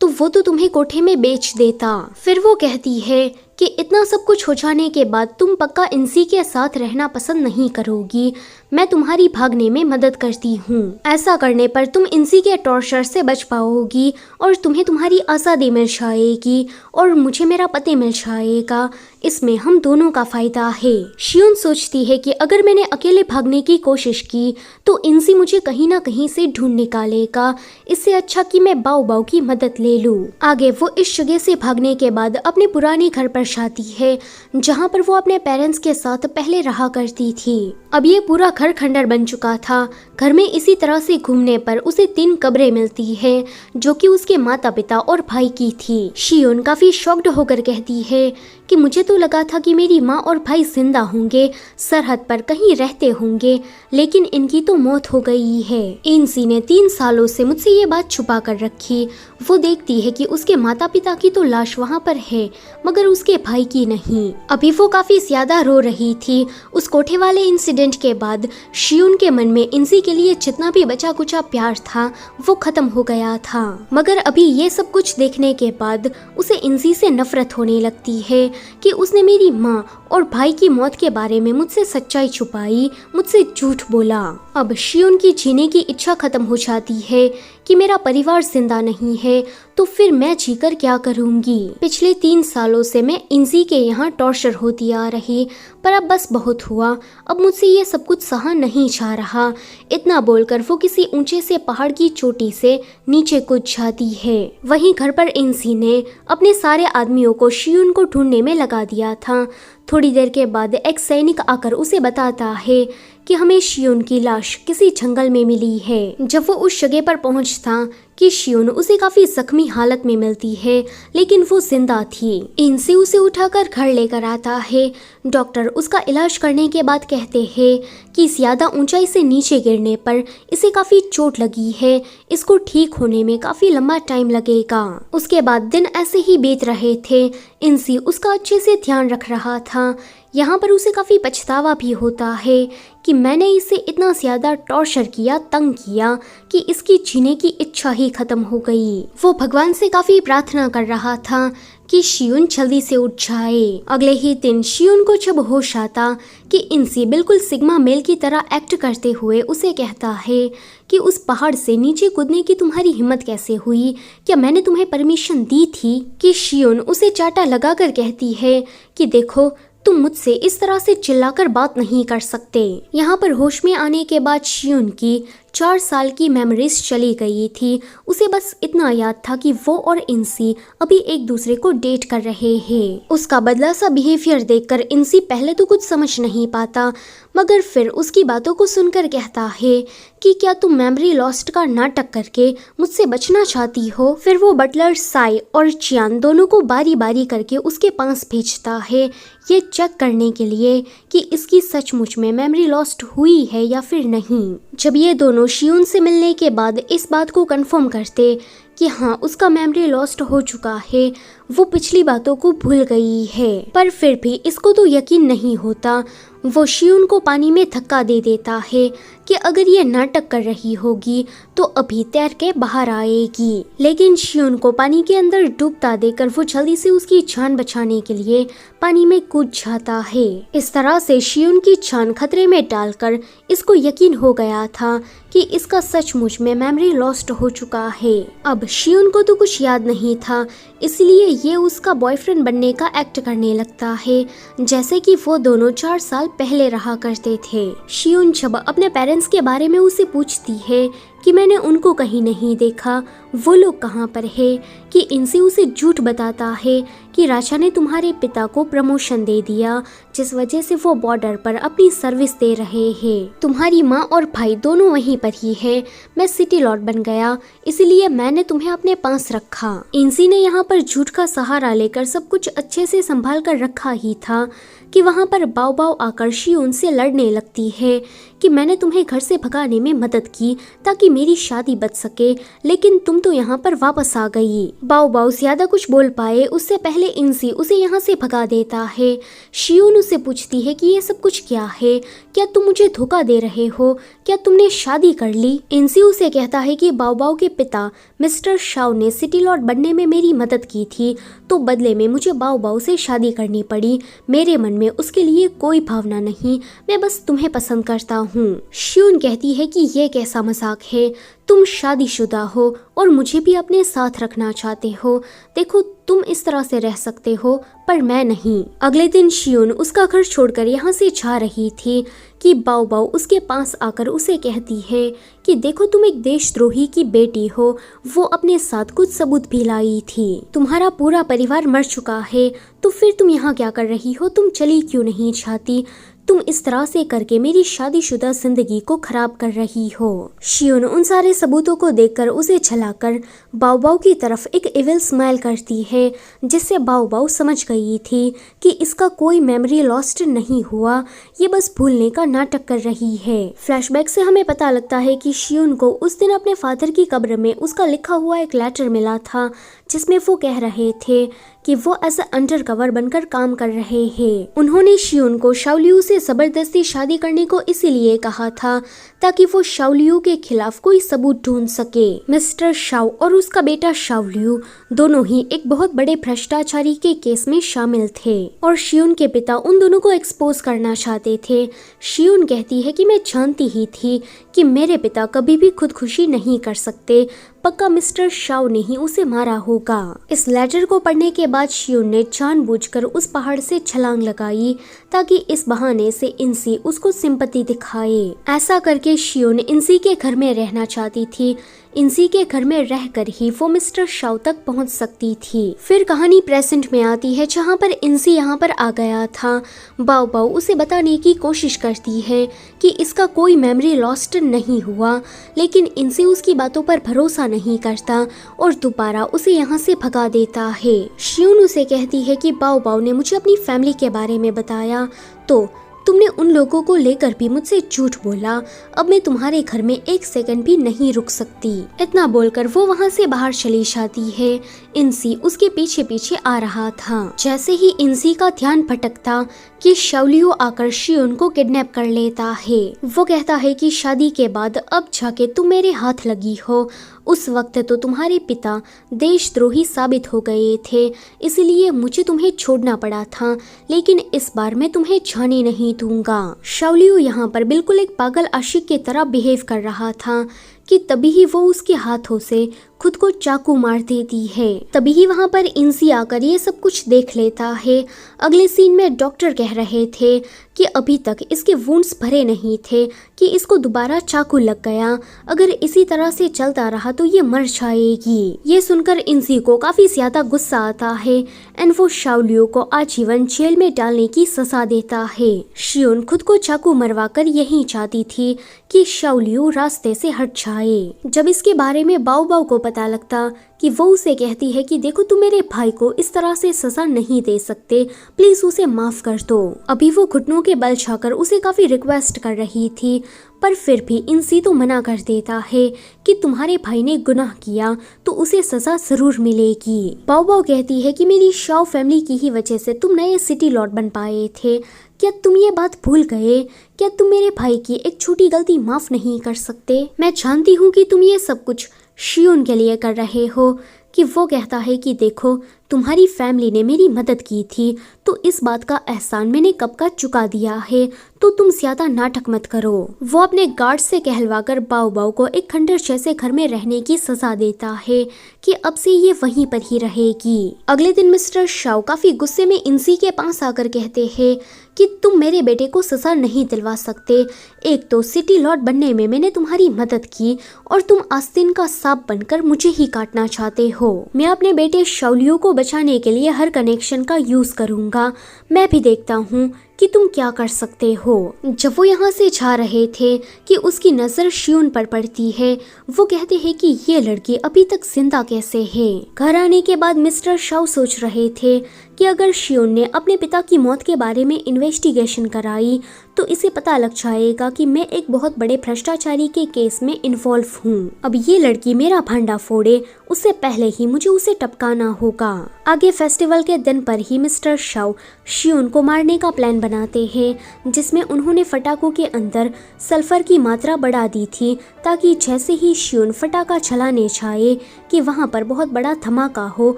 तो वो तो तुम्हें कोठे में बेच देता। फिर वो कहती है कि इतना सब कुछ हो जाने के बाद तुम पक्का इंसी के साथ रहना पसंद नहीं करोगी। मैं तुम्हारी भागने में मदद करती हूँ। ऐसा करने पर तुम इंसी के टॉर्चर से बच पाओगी और तुम्हें तुम्हारी आज़ादी मिल जाएगी और मुझे मेरा पति मिल जाएगा। इसमें हम दोनों का फायदा है। शियोन सोचती है कि अगर मैंने अकेले भागने की कोशिश की तो इंसी मुझे कहीं ना कहीं से ढूंढ निकालेगा। इससे अच्छा कि मैं बाओ बाओ की मदद ले लूं। आगे वो इस जगह से भागने के बाद अपने पुराने घर पर जाती है जहाँ पर वो अपने पेरेंट्स के साथ पहले रहा करती थी। अब ये पूरा घर खंडर बन चुका था। घर में इसी तरह से घूमने पर उसे 3 कब्रें मिलती है जो कि उसके माता पिता और भाई की थी। शियोन काफी शॉक्ड होकर कहती है कि मुझे तो लगा था कि मेरी माँ और भाई जिंदा होंगे, सरहद पर कहीं रहते होंगे, लेकिन इनकी तो मौत हो गई है। इंसी ने 3 सालों से मुझसे ये बात छुपा कर रखी। वो देखती है कि उसके माता पिता की तो लाश वहाँ पर है मगर उसके भाई की नहीं। अभी वो काफी ज्यादा रो रही थी। उस कोठे वाले इंसिडेंट के बाद शियोन के मन में इंसी के लिए जितना भी बचा कुचा प्यार था वो खत्म हो गया था। मगर अभी ये सब कुछ देखने के बाद उसे इंसी से नफरत होने लगती है कि उसने मेरी माँ और भाई की मौत के बारे में मुझसे सच्चाई छुपाई, मुझसे झूठ बोला। अब शियोन की जीने की इच्छा खत्म हो जाती है कि मेरा परिवार जिंदा नहीं है तो फिर मैं जीकर क्या करूंगी। पिछले 3 सालों से मैं इंसी के यहाँ टॉर्चर होती आ रही, पर अब बस बहुत हुआ। अब मुझसे ये सब कुछ सहा नहीं जा रहा। इतना बोलकर वो किसी ऊंचे से पहाड़ की चोटी से नीचे कूद जाती है। वहीं घर पर इंसी ने अपने सारे आदमियों को शियोन को ढूंढने में लगा दिया था। थोड़ी देर के बाद एक सैनिक आकर उसे बताता है कि हमें शियोन की लाश किसी जंगल में मिली है। जब वो उस जगह पर पहुंचता कि शियोन उसे काफी जख्मी हालत में मिलती है, लेकिन वो जिंदा थी। इनसे उसे उठाकर घर लेकर आता है। डॉक्टर उसका इलाज करने के बाद कहते हैं कि ज्यादा ऊंचाई से नीचे गिरने पर इसे काफी चोट लगी है, इसको ठीक होने में काफी लंबा टाइम लगेगा। उसके बाद दिन ऐसे ही बीत रहे थे। इंसी उसका अच्छे से ध्यान रख रहा था। यहाँ पर उसे काफी पछतावा भी होता है कि मैंने इसे इतना ज्यादा टॉर्चर किया, तंग किया कि इसकी जीने की इच्छा ही खत्म हो गई। वो भगवान से काफी प्रार्थना कर रहा था कि शियोन जल्दी से उठ जाए। अगले ही दिन शियोन को जब होश आता कि इंसी बिल्कुल सिग्मा मेल की तरह एक्ट करते हुए उसे कहता है कि उस पहाड़ से नीचे कूदने की तुम्हारी हिम्मत कैसे हुई, क्या मैंने तुम्हें परमिशन दी थी? कि शियोन उसे चाटा लगाकर कहती है कि देखो तुम मुझसे इस तरह से चिल्लाकर बात नहीं कर सकते। यहाँ पर होश में आने के बाद शियोन की 4 साल की मेमोरीज चली गई थी। उसे बस इतना याद था कि वो और इंसी अभी एक दूसरे को डेट कर रहे हैं। उसका बदला सा बिहेवियर देखकर इंसी पहले तो कुछ समझ नहीं पाता, मगर फिर उसकी बातों को सुनकर कहता है कि क्या तुम मेमोरी लॉस्ट का नाटक करके मुझसे बचना चाहती हो? फिर वो बटलर साई और चियान दोनों को बारी बारी करके उसके पास भेजता है ये चेक करने के लिए कि इसकी सचमुच में मेमोरी लॉस्ट हुई है या फिर नहीं। जब ये दोनों शियोन से मिलने के बाद इस बात को कंफर्म करते कि हाँ उसका मेमोरी लॉस्ट हो चुका है, वो पिछली बातों को भूल गई है, पर फिर भी इसको तो यकीन नहीं होता। वो शियोन को पानी में धक्का दे देता है कि अगर ये नाटक कर रही होगी तो अभी तैर के बाहर आएगी, लेकिन शियोन को पानी के अंदर डूबता देखकर वो जल्दी से उसकी जान बचाने के लिए पानी में कूद जाता है। इस तरह से शियोन की जान खतरे में डालकर इसको यकीन हो गया था कि इसका सचमुच में मेमोरी लॉस्ट हो चुका है। अब शियोन को तो कुछ याद नहीं था, इसलिए ये उसका बॉयफ्रेंड बनने का एक्ट करने लगता है जैसे कि वो दोनों 4 साल पहले रहा करते थे। शियोन जब अपने पेरेंट्स के बारे में उसे पूछती है कि मैंने उनको कहीं नहीं देखा, वो लोग कहाँ पर है, कि इनसे उसे झूठ बताता है कि राजा ने तुम्हारे पिता को प्रमोशन दे दिया जिस वजह से वो बॉर्डर पर अपनी सर्विस दे रहे हैं। तुम्हारी माँ और भाई दोनों वहीं पर ही है। मैं सिटी लॉर्ड बन गया इसलिए मैंने तुम्हें अपने पास रखा। इंसी ने यहाँ पर झूठ का सहारा लेकर सब कुछ अच्छे से संभाल कर रखा ही था कि वहाँ पर बाओ बाओ आकर शियोन से लड़ने लगती है कि मैंने तुम्हें घर से भगाने में मदद की ताकि मेरी शादी बच सके, लेकिन तुम तो यहाँ पर वापस आ गई। बाओ बाओ ज्यादा कुछ बोल पाए उससे पहले इंसी उसे यहाँ से भगा देता है। शियोन उससे पूछती है कि ये सब कुछ क्या है, क्या तुम मुझे धोखा दे रहे हो, क्या तुमने शादी कर ली? इंसी उसे कहता है कि बाओ बाओ के पिता मिस्टर शाओ ने सिटी लॉर्ड बनने में मेरी मदद की थी, तो बदले में मुझे बाओ बाओ से शादी करनी पड़ी। मेरे मन में उसके लिए कोई भावना नहीं, मैं बस तुम्हें पसंद करता हूँ। शियोन कहती है कि ये कैसा मजाक है, तुम शादीशुदा हो और मुझे भी अपने साथ रखना चाहते हो। देखो तुम इस तरह से रह सकते हो पर मैं नहीं। अगले दिन शियोन उसका घर छोड़कर यहाँ से जा रही थी कि बाओ बाओ उसके पास आकर उसे कहती है कि देखो तुम एक देशद्रोही की बेटी हो, वो अपने साथ कुछ सबूत भी लाई थी। तुम्हारा पूरा परिवार मर चुका है, तो फिर तुम यहाँ क्या कर रही हो? तुम चली क्यों नहीं जाती? तुम इस तरह से करके मेरी शादीशुदा जिंदगी को खराब कर रही हो। शियोन उन सारे सबूतों को देखकर उसे छलाकर बाओ बाओ की तरफ एक इविल स्माइल करती है, जिससे बाओ बाओ समझ गई थी कि इसका कोई मेमोरी लॉस्ट नहीं हुआ, ये बस भूलने का नाटक कर रही है। फ्लैशबैक से हमें पता लगता है कि शियोन को उस दिन अपने फादर की कब्र में उसका लिखा हुआ एक लेटर मिला था, जिसमें वो कह रहे थे कि वो एज अंडर कवर बनकर काम कर रहे हैं। उन्होंने शियोन को शाओलियू से जबरदस्ती शादी करने को इसीलिए कहा था ताकि वो शाओलियू के खिलाफ कोई सबूत ढूंढ सके। मिस्टर शाओ और उसका बेटा शाओलियू दोनों ही एक बहुत बड़े भ्रष्टाचारी के केस में शामिल थे और शियोन के पिता उन दोनों को एक्सपोज करना चाहते थे। शियोन कहती है कि मैं जानती ही थी कि मेरे पिता कभी भी खुदकुशी नहीं कर सकते, पक्का मिस्टर शाओ ने ही उसे मारा होगा। इस लेटर को पढ़ने के बाद शियोन ने जानबूझकर उस पहाड़ से छलांग लगाई ताकि इस बहाने से इंसी उसको सिंपैथी दिखाए। ऐसा करके शियोन इंसी के घर में रहना चाहती थी। इंसी के घर में रहकर ही वो मिस्टर शाओ तक पहुंच सकती थी। फिर कहानी प्रेजेंट में आती है जहां पर इंसी यहाँ पर आ गया था। बाओ बाओ उसे बताने की कोशिश करती है कि इसका कोई मेमोरी लॉस्ट नहीं हुआ, लेकिन इंसी उसकी बातों पर भरोसा नहीं करता और दोबारा उसे यहाँ से भगा देता है। शियोन उसे कहती है कि बाओ बाओ ने मुझे अपनी फैमिली के बारे में बताया, तो तुमने उन लोगों को लेकर भी मुझसे झूठ बोला। अब मैं तुम्हारे घर में एक सेकंड भी नहीं रुक सकती। इतना बोलकर वो वहाँ से बाहर चली जाती है। इंसी उसके पीछे पीछे आ रहा था। जैसे ही इंसी का ध्यान भटकता कि शाओलियू आकर शियोन को किडनैप कर लेता है। वो कहता है कि शादी के बाद अब जाके तुम मेरे हाथ लगी हो, उस वक्त तो तुम्हारे पिता देशद्रोही साबित हो गए थे, इसलिए मुझे तुम्हें छोड़ना पड़ा था, लेकिन इस बार मैं तुम्हें जाने नहीं दूंगा। शाओलियू यहाँ पर बिल्कुल एक पागल आशिक की तरह बिहेव कर रहा था कि तभी ही वो उसके हाथों से खुद को चाकू मार देती है। तभी ही वहाँ पर इंसी आकर ये सब कुछ देख लेता है। अगले सीन में डॉक्टर कह रहे थे कि अभी तक इसके वुंड्स भरे नहीं थे कि इसको दोबारा चाकू लग गया, अगर इसी तरह से चलता रहा तो ये मर जाएगी। ये सुनकर इंसी को काफी ज्यादा गुस्सा आता है एंड वो शाओलियू को आजीवन जेल में डालने की सजा देता है। शियोन खुद को चाकू मरवाकर यही चाहती थी कि शाओलियू रास्ते से हट जाए। जब इसके बारे में बाओ बाओ को पता लगता कि वो उसे कहती है कि देखो तुम मेरे भाई को इस तरह से सजा नहीं दे सकते, प्लीज उसे माफ कर दो। अभी वो घुटनों के बल छाकर उसे काफी रिक्वेस्ट कर रही थी, पर फिर भी इंसी तो मना कर देता है कि तुम्हारे भाई ने गुनाह किया तो उसे सजा जरूर मिलेगी। बाओ बाओ कहती है कि मेरी शाओ फैमिली की ही वजह से तुम नए सिटी लॉर्ड बन पाए थे, क्या तुम ये बात भूल गए? क्या तुम मेरे भाई की एक छोटी गलती माफ नहीं कर सकते? मैं जानती हूँ कि तुम ये सब कुछ शियोन के लिए कर रहे हो। कि वो कहता है कि देखो तुम्हारी फैमिली ने मेरी मदद की थी, तो इस बात का एहसान मैंने कब का चुका दिया है, तो तुम ज्यादा नाटक मत करो। वो अपने गार्ड से कहलवाकर बाओ बाओ को एक खंडर जैसे घर में रहने की सजा देता है कि अब से ये वहीं पर ही रहेगी। अगले दिन मिस्टर शाओ काफी गुस्से में इंसी के पास आकर कहते हैं कि तुम मेरे बेटे को सजा नहीं दिलवा सकते। एक तो सिटी लॉर्ड बनने में मैंने तुम्हारी मदद की और तुम आस्तीन का सांप बनकर मुझे ही काटना चाहते हो। मैं अपने बेटे शाओलियू को बचाने के लिए हर कनेक्शन का यूज करूंगा। मैं भी देखता हूँ कि तुम क्या कर सकते हो। जब वो यहाँ से जा रहे थे कि उसकी नजर शियोन पर पड़ती है। वो कहते हैं कि ये लड़की अभी तक जिंदा कैसे है। घर आने के बाद मिस्टर शाओ सोच रहे थे कि अगर शियोन ने अपने पिता की मौत के बारे में इन्वेस्टिगेशन कराई तो इसे पता लग जाएगा कि मैं एक बहुत बड़े भ्रष्टाचारी के केस में इन्वॉल्व हूँ। अब ये लड़की मेरा भांडा फोड़े उससे पहले ही मुझे उसे टपकाना होगा। आगे फेस्टिवल के दिन पर ही मिस्टर शाओ शियोन को मारने का प्लान बनाते हैं, जिसमें उन्होंने फटाकों के अंदर सल्फर की मात्रा बढ़ा दी थी ताकि जैसे ही शियोन फटाका चलाने जाए कि वहाँ पर बहुत बड़ा धमाका हो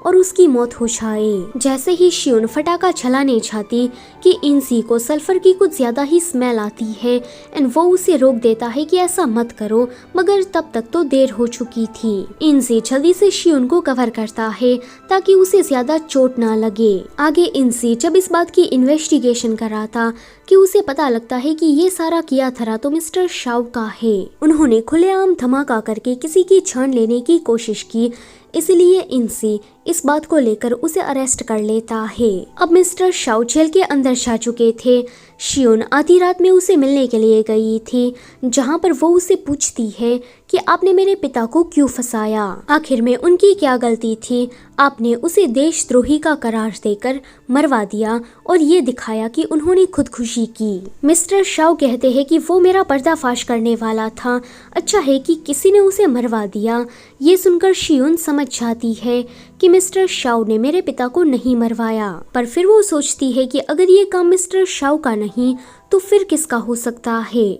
और उसकी मौत हो जाए। जैसे ही शियोन फटाका चलाने जाती कि इंसी को सल्फर की कुछ ज्यादा ही स्मेल आती है एंड वो उसे रोक देता है कि ऐसा मत करो, मगर तब तक तो देर हो चुकी थी। इंसी जल्दी से शियोन को कवर करता है ताकि उसे ज्यादा चोट ना लगे। आगे इंसी जब इस बात की इन्वेस्टिगेशन कराता कि उसे पता लगता है कि ये सारा किया धरा तो मिस्टर शाओ का है। उन्होंने खुलेआम धमाका करके किसी की जान लेने की कोशिश की, इसलिए इंसी इस बात को लेकर उसे अरेस्ट कर लेता है। अब मिस्टर शाओ जेल के अंदर जा चुके थे। शियोन आधी रात में उसे मिलने के लिए गई थी, जहां पर वो उसे पूछती है कि आपने मेरे पिता को क्यों फंसाया, आखिर में उनकी क्या गलती थी, आपने उसे देशद्रोही का करार देकर मरवा दिया और ये दिखाया कि उन्होंने खुदकुशी की। मिस्टर शाओ कहते हैं कि वो मेरा पर्दाफाश करने वाला था, अच्छा है कि किसी ने उसे मरवा दिया। ये सुनकर शियोन समझ जाती है कि मिस्टर शाओ ने मेरे पिता को नहीं मरवाया, पर फिर वो सोचती है कि अगर ये काम मिस्टर शाओ का नहीं तो फिर किसका हो सकता है।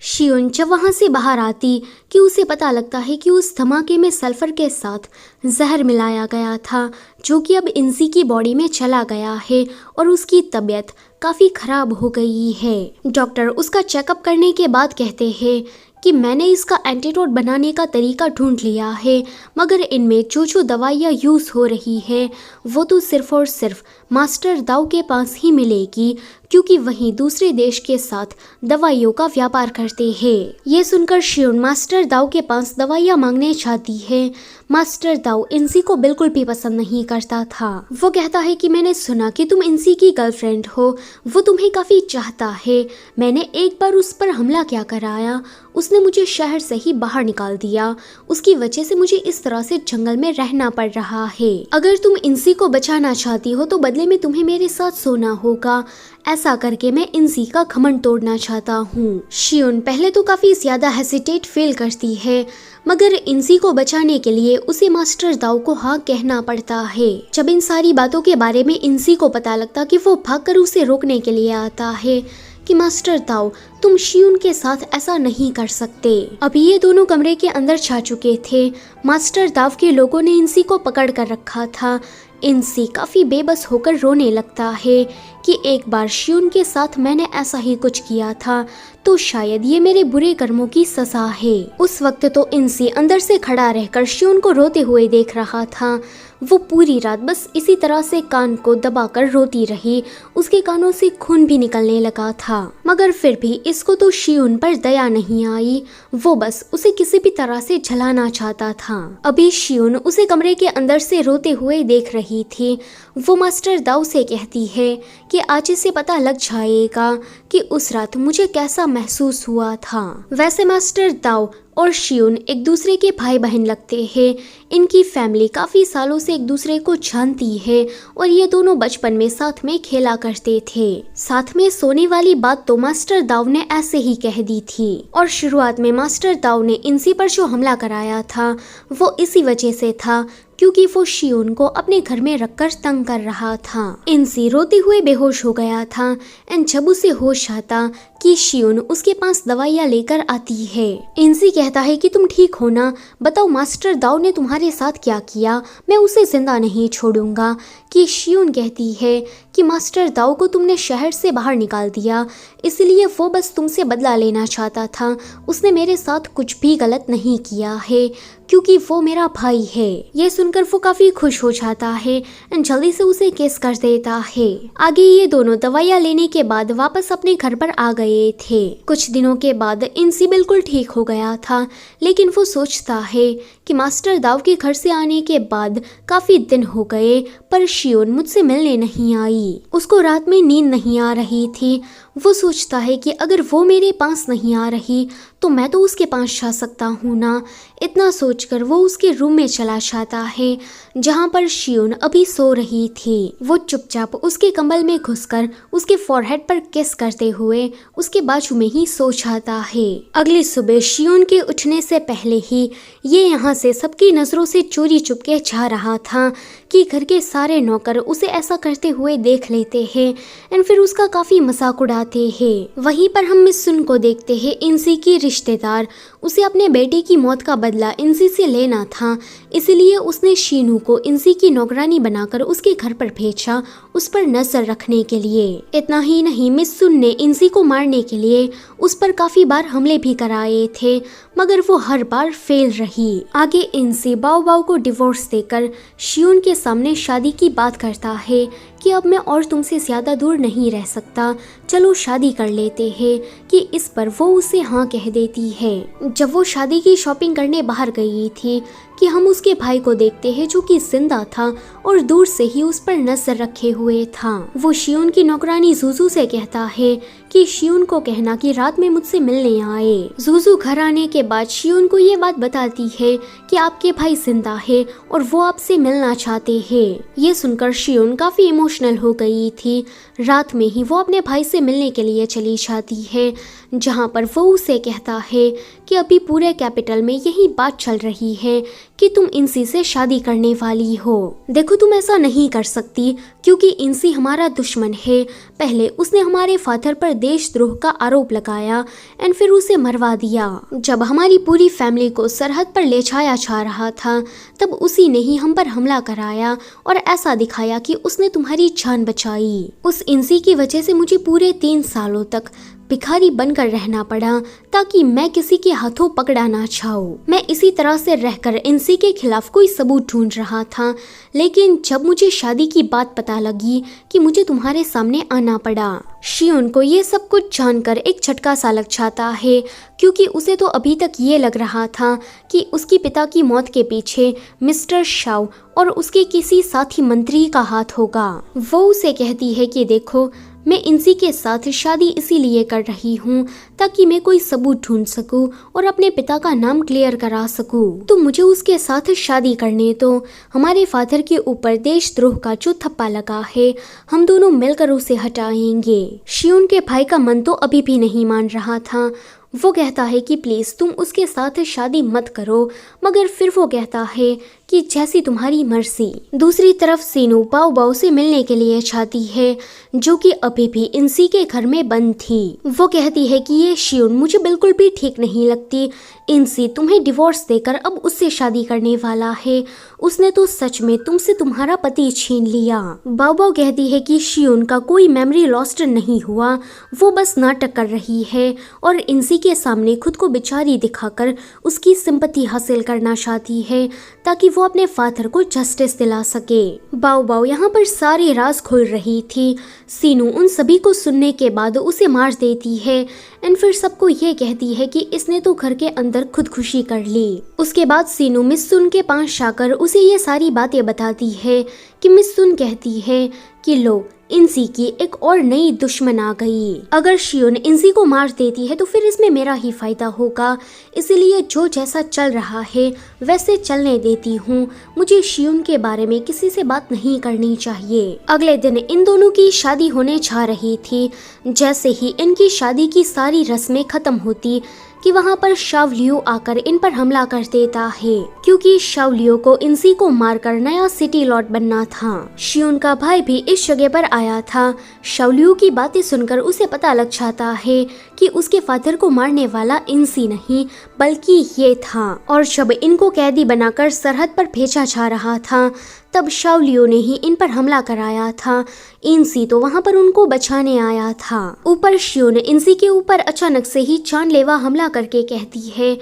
शियोन जब वहां से बाहर आती कि उसे पता लगता है कि उस धमाके में सल्फर के साथ जहर मिलाया गया था, जो कि अब इंसी की बॉडी में चला गया है और उसकी तबीयत काफ़ी खराब हो गई है। डॉक्टर उसका चेकअप करने के बाद कहते हैं कि मैंने इसका एंटीडोट बनाने का तरीका ढूंढ लिया है, मगर इनमें जो जो दवाइयाँ यूज़ हो रही है वो तो सिर्फ और सिर्फ मास्टर दाऊ के पास ही मिलेगी, क्योंकि वहीं दूसरे देश के साथ दवाइयों का व्यापार करते हैं। ये सुनकर शियोन मास्टर दाऊ के पास दवाइयाँ मांगने जाती है। मास्टर दाऊ इंसी को बिल्कुल भी पसंद नहीं करता था। वो कहता है कि मैंने सुना कि तुम इंसी की गर्लफ्रेंड हो, वो तुम्हें काफ़ी चाहता है। मैंने एक बार उस पर हमला क्या कराया, उसने मुझे शहर से ही बाहर निकाल दिया, उसकी वजह से मुझे इस तरह से जंगल में रहना पड़ रहा है। अगर तुम इंसी को बचाना चाहती हो तो बदले में तुम्हें मेरे साथ सोना होगा, ऐसा करके मैं इंसी का घमंड तोड़ना चाहता हूँ। शियोन पहले तो काफ़ी ज़्यादा हेसिटेट फील करती है, मगर इंसी को बचाने के लिए उसे मास्टर दाऊ को हाँ कहना पड़ता है। जब इन सारी बातों के बारे में इंसी को पता लगता कि वो भागकर उसे रोकने के लिए आता है कि मास्टर दाऊ तुम शियोन के साथ ऐसा नहीं कर सकते। अभी ये दोनों कमरे के अंदर जा चुके थे। मास्टर दाऊ के लोगों ने इंसी को पकड़ कर रखा था। इंसी काफ़ी बेबस होकर रोने लगता है कि एक बार शियोन के साथ मैंने ऐसा ही कुछ किया था, तो शायद ये मेरे बुरे कर्मों की सजा है। उस वक्त तो इंसी अंदर से खड़ा रहकर शियोन को रोते हुए देख रहा था। वो पूरी रात बस इसी तरह से कान को दबाकर रोती रही, उसके कानों से खून भी निकलने लगा था, मगर फिर भी इसको तो शियोन पर दया नहीं आई। वो बस उसे किसी भी तरह से जलाना चाहता था। अभी शियोन उसे कमरे के अंदर से रोते हुए देख रही थी। वो मास्टर दाऊ से कहती है कि आज इसे पता लग जाएगा कि उस रात मुझे कैसा महसूस हुआ था। वैसे मास्टर दाऊ और शियोन एक दूसरे के भाई बहन लगते हैं। इनकी फैमिली काफ़ी सालों से एक दूसरे को जानती है और ये दोनों बचपन में साथ में खेला करते थे। साथ में सोने वाली बात तो मास्टर दाऊ ने ऐसे ही कह दी थी। और शुरुआत में मास्टर दाऊ ने इंसी पर जो हमला कराया था वो इसी वजह से था क्योंकि वो शियोन को अपने घर में रखकर तंग कर रहा था। इंसी रोते हुए बेहोश हो गया था एंड जब उसे होश आता कि शियोन उसके पास दवाइयाँ लेकर आती है। इंसी कहता है कि तुम ठीक हो ना, बताओ मास्टर दाऊ ने तुम्हारे साथ क्या किया, मैं उसे जिंदा नहीं छोड़ूंगा। कि शियोन कहती है कि मास्टर दाऊ को तुमने शहर से बाहर निकाल दिया, इसलिए वो बस तुमसे बदला लेना चाहता था। उसने मेरे साथ कुछ भी गलत नहीं किया है क्योंकि वो मेरा भाई है। ये सुनकर वो काफ़ी खुश हो जाता है एंड जल्दी से उसे किस कर देता है। आगे ये दोनों दवाइयाँ लेने के बाद वापस अपने घर पर आ गए थे। कुछ दिनों के बाद इंसी बिल्कुल ठीक हो गया था, लेकिन वो सोचता है कि मास्टर दाऊ के घर से आने के बाद काफ़ी दिन हो गए पर शियोन मुझसे मिलने नहीं आई। थी। उसको रात में नींद नहीं आ रही थी। वो सोचता है कि अगर वो मेरे पास नहीं आ रही तो मैं तो उसके पास जा सकता हूँ ना। इतना सोचकर वो उसके रूम में चला जाता है जहाँ पर शियोन अभी सो रही थी। वो चुपचाप उसके कंबल में घुसकर उसके फॉरहेड पर किस करते हुए उसके बाजू में ही सो जाता है। अगली सुबह शियोन के उठने से पहले ही ये यहाँ से सबकी नजरों से चोरी चुपके जा रहा था कि घर के सारे नौकर उसे ऐसा करते हुए देख लेते हैं एंड फिर उसका काफी मजाक उड़ाते हैं। वहीं पर हम मिस सुन को देखते हैं। इंसी की रिश्तेदार उसे अपने बेटे की मौत का बदला इंसी से लेना था, इसलिए उसने शीनू को इंसी की नौकरानी बनाकर उसके घर पर भेजा उस पर नजर रखने के लिए। इतना ही नहीं, मिस सुन ने इंसी को मारने के लिए उस पर काफी बार हमले भी कराए थे मगर वो हर बार फेल रही। आगे इंसी बाओ बाओ को डिवोर्स देकर शियोन के सामने शादी की बात करता है कि अब मैं और तुमसे ज्यादा दूर नहीं रह सकता, चलो शादी कर लेते हैं। कि इस पर वो उसे हाँ कह देती है। जब वो शादी की शॉपिंग करने बाहर गई थी कि हम उसके भाई को देखते हैं जो कि जिंदा था और दूर से ही उस पर नजर रखे हुए था। वो शियोन की नौकरानी जूजू से कहता है कि शियोन को कहना कि रात में मुझसे मिलने आए। जूजू घर आने के बाद शियोन को ये बात बताती है कि आपके भाई जिंदा है और वो आपसे मिलना चाहते हैं। ये सुनकर शियोन काफी इमोशनल हो गई थी। रात में ही वो अपने भाई से मिलने के लिए चली जाती है जहाँ पर वो उसे कहता है कि अभी पूरे कैपिटल में यही बात चल रही है कि तुम इंसी से शादी करने वाली हो। देखो, तुम ऐसा नहीं कर सकती क्योंकि इंसी हमारा दुश्मन है। पहले उसने हमारे फादर पर देशद्रोह का आरोप लगाया एंड फिर उसे मरवा दिया। जब हमारी पूरी फैमिली को सरहद पर ले जाया जा रहा था तब उसी ने ही हम पर हमला कराया और ऐसा दिखाया कि उसने तुम्हारी जान बचाई। उस इंसी की वजह से मुझे पूरे 3 सालों तक भिखारी बनकर रहना पड़ा ताकि मैं किसी के हाथों पकड़ा ना जाऊं। मैं इसी तरह से रहकर इंसी के खिलाफ कोई सबूत ढूंढ रहा था, लेकिन जब मुझे शादी की बात पता लगी कि मुझे तुम्हारे सामने आना पड़ा। शियोन को ये सब कुछ जानकर एक झटका सा लग जाता है क्योंकि उसे तो अभी तक ये लग रहा था कि उसकी पिता की मौत के पीछे मिस्टर शाओ और उसके किसी साथी मंत्री का हाथ होगा। वो उसे कहती है कि देखो, मैं इंसी के साथ शादी इसीलिए कर रही हूँ ताकि मैं कोई सबूत ढूंढ सकूं और अपने पिता का नाम क्लियर करा सकूं। तो मुझे उसके साथ शादी करने दो। हमारे फादर के ऊपर देशद्रोह का जो थप्पा लगा है हम दोनों मिलकर उसे हटाएंगे। शियोन के भाई का मन तो अभी भी नहीं मान रहा था। वो कहता है कि प्लीज तुम उसके साथ शादी मत करो, मगर फिर वो कहता है कि जैसी तुम्हारी मर्जी। दूसरी तरफ सीनू बाओ बाओ से मिलने के लिए चाहती है जो कि अभी भी इंसी के घर में बंद थी। वो कहती है कि ये शियोन मुझे बिल्कुल भी ठीक नहीं लगती। इंसी तुम्हें डिवोर्स देकर अब उससे शादी करने वाला है। उसने तो सच में तुमसे तुम्हारा पति छीन लिया। बाओ बाओ कहती है कि शियोन का कोई मेमोरी लॉस्ट नहीं हुआ, वो बस नाटक कर रही है और इंसी के सामने खुद को बेचारी दिखाकर उसकी सिंपैथी हासिल करना चाहती है ताकि वो अपने फादर को जस्टिस दिला सके। बाओ बाओ यहाँ पर सारे राज खोल रही थी। सीनू उन सभी को सुनने के बाद उसे मार देती है एंड फिर सबको ये कहती है कि इसने तो घर के अंदर खुदकुशी कर ली। उसके बाद सीनू मिस सुन के पास जाकर उसे ये सारी बातें बताती है कि मिस सुन कहती है कि लो, इंसी की एक और नई दुश्मन आ गई। अगर शियोन इंसी को मार देती है तो फिर इसमें मेरा ही फायदा होगा, इसलिए जो जैसा चल रहा है वैसे चलने देती हूँ। मुझे शियोन के बारे में किसी से बात नहीं करनी चाहिए। अगले दिन इन दोनों की शादी होने जा रही थी। जैसे ही इनकी शादी की सारी रस्में खत्म होती कि वहाँ पर शावलियो आकर इन पर हमला कर देता है क्योंकि शावलियो को इंसी को मारकर नया सिटी लॉर्ड बनना था। शियोन का भाई भी इस जगह पर आया था। शावलियो की बातें सुनकर उसे पता लग जाता है कि उसके फादर को मारने वाला इंसी नहीं बल्कि ये था। और जब इनको कैदी बनाकर सरहद पर भेजा जा रहा था तब शावलियो ने ही इन पर हमला कराया था। इंसी तो वहाँ पर उनको बचाने आया था। ऊपर शियोन इंसी के ऊपर अचानक से ही जानलेवा हमला करके कहती है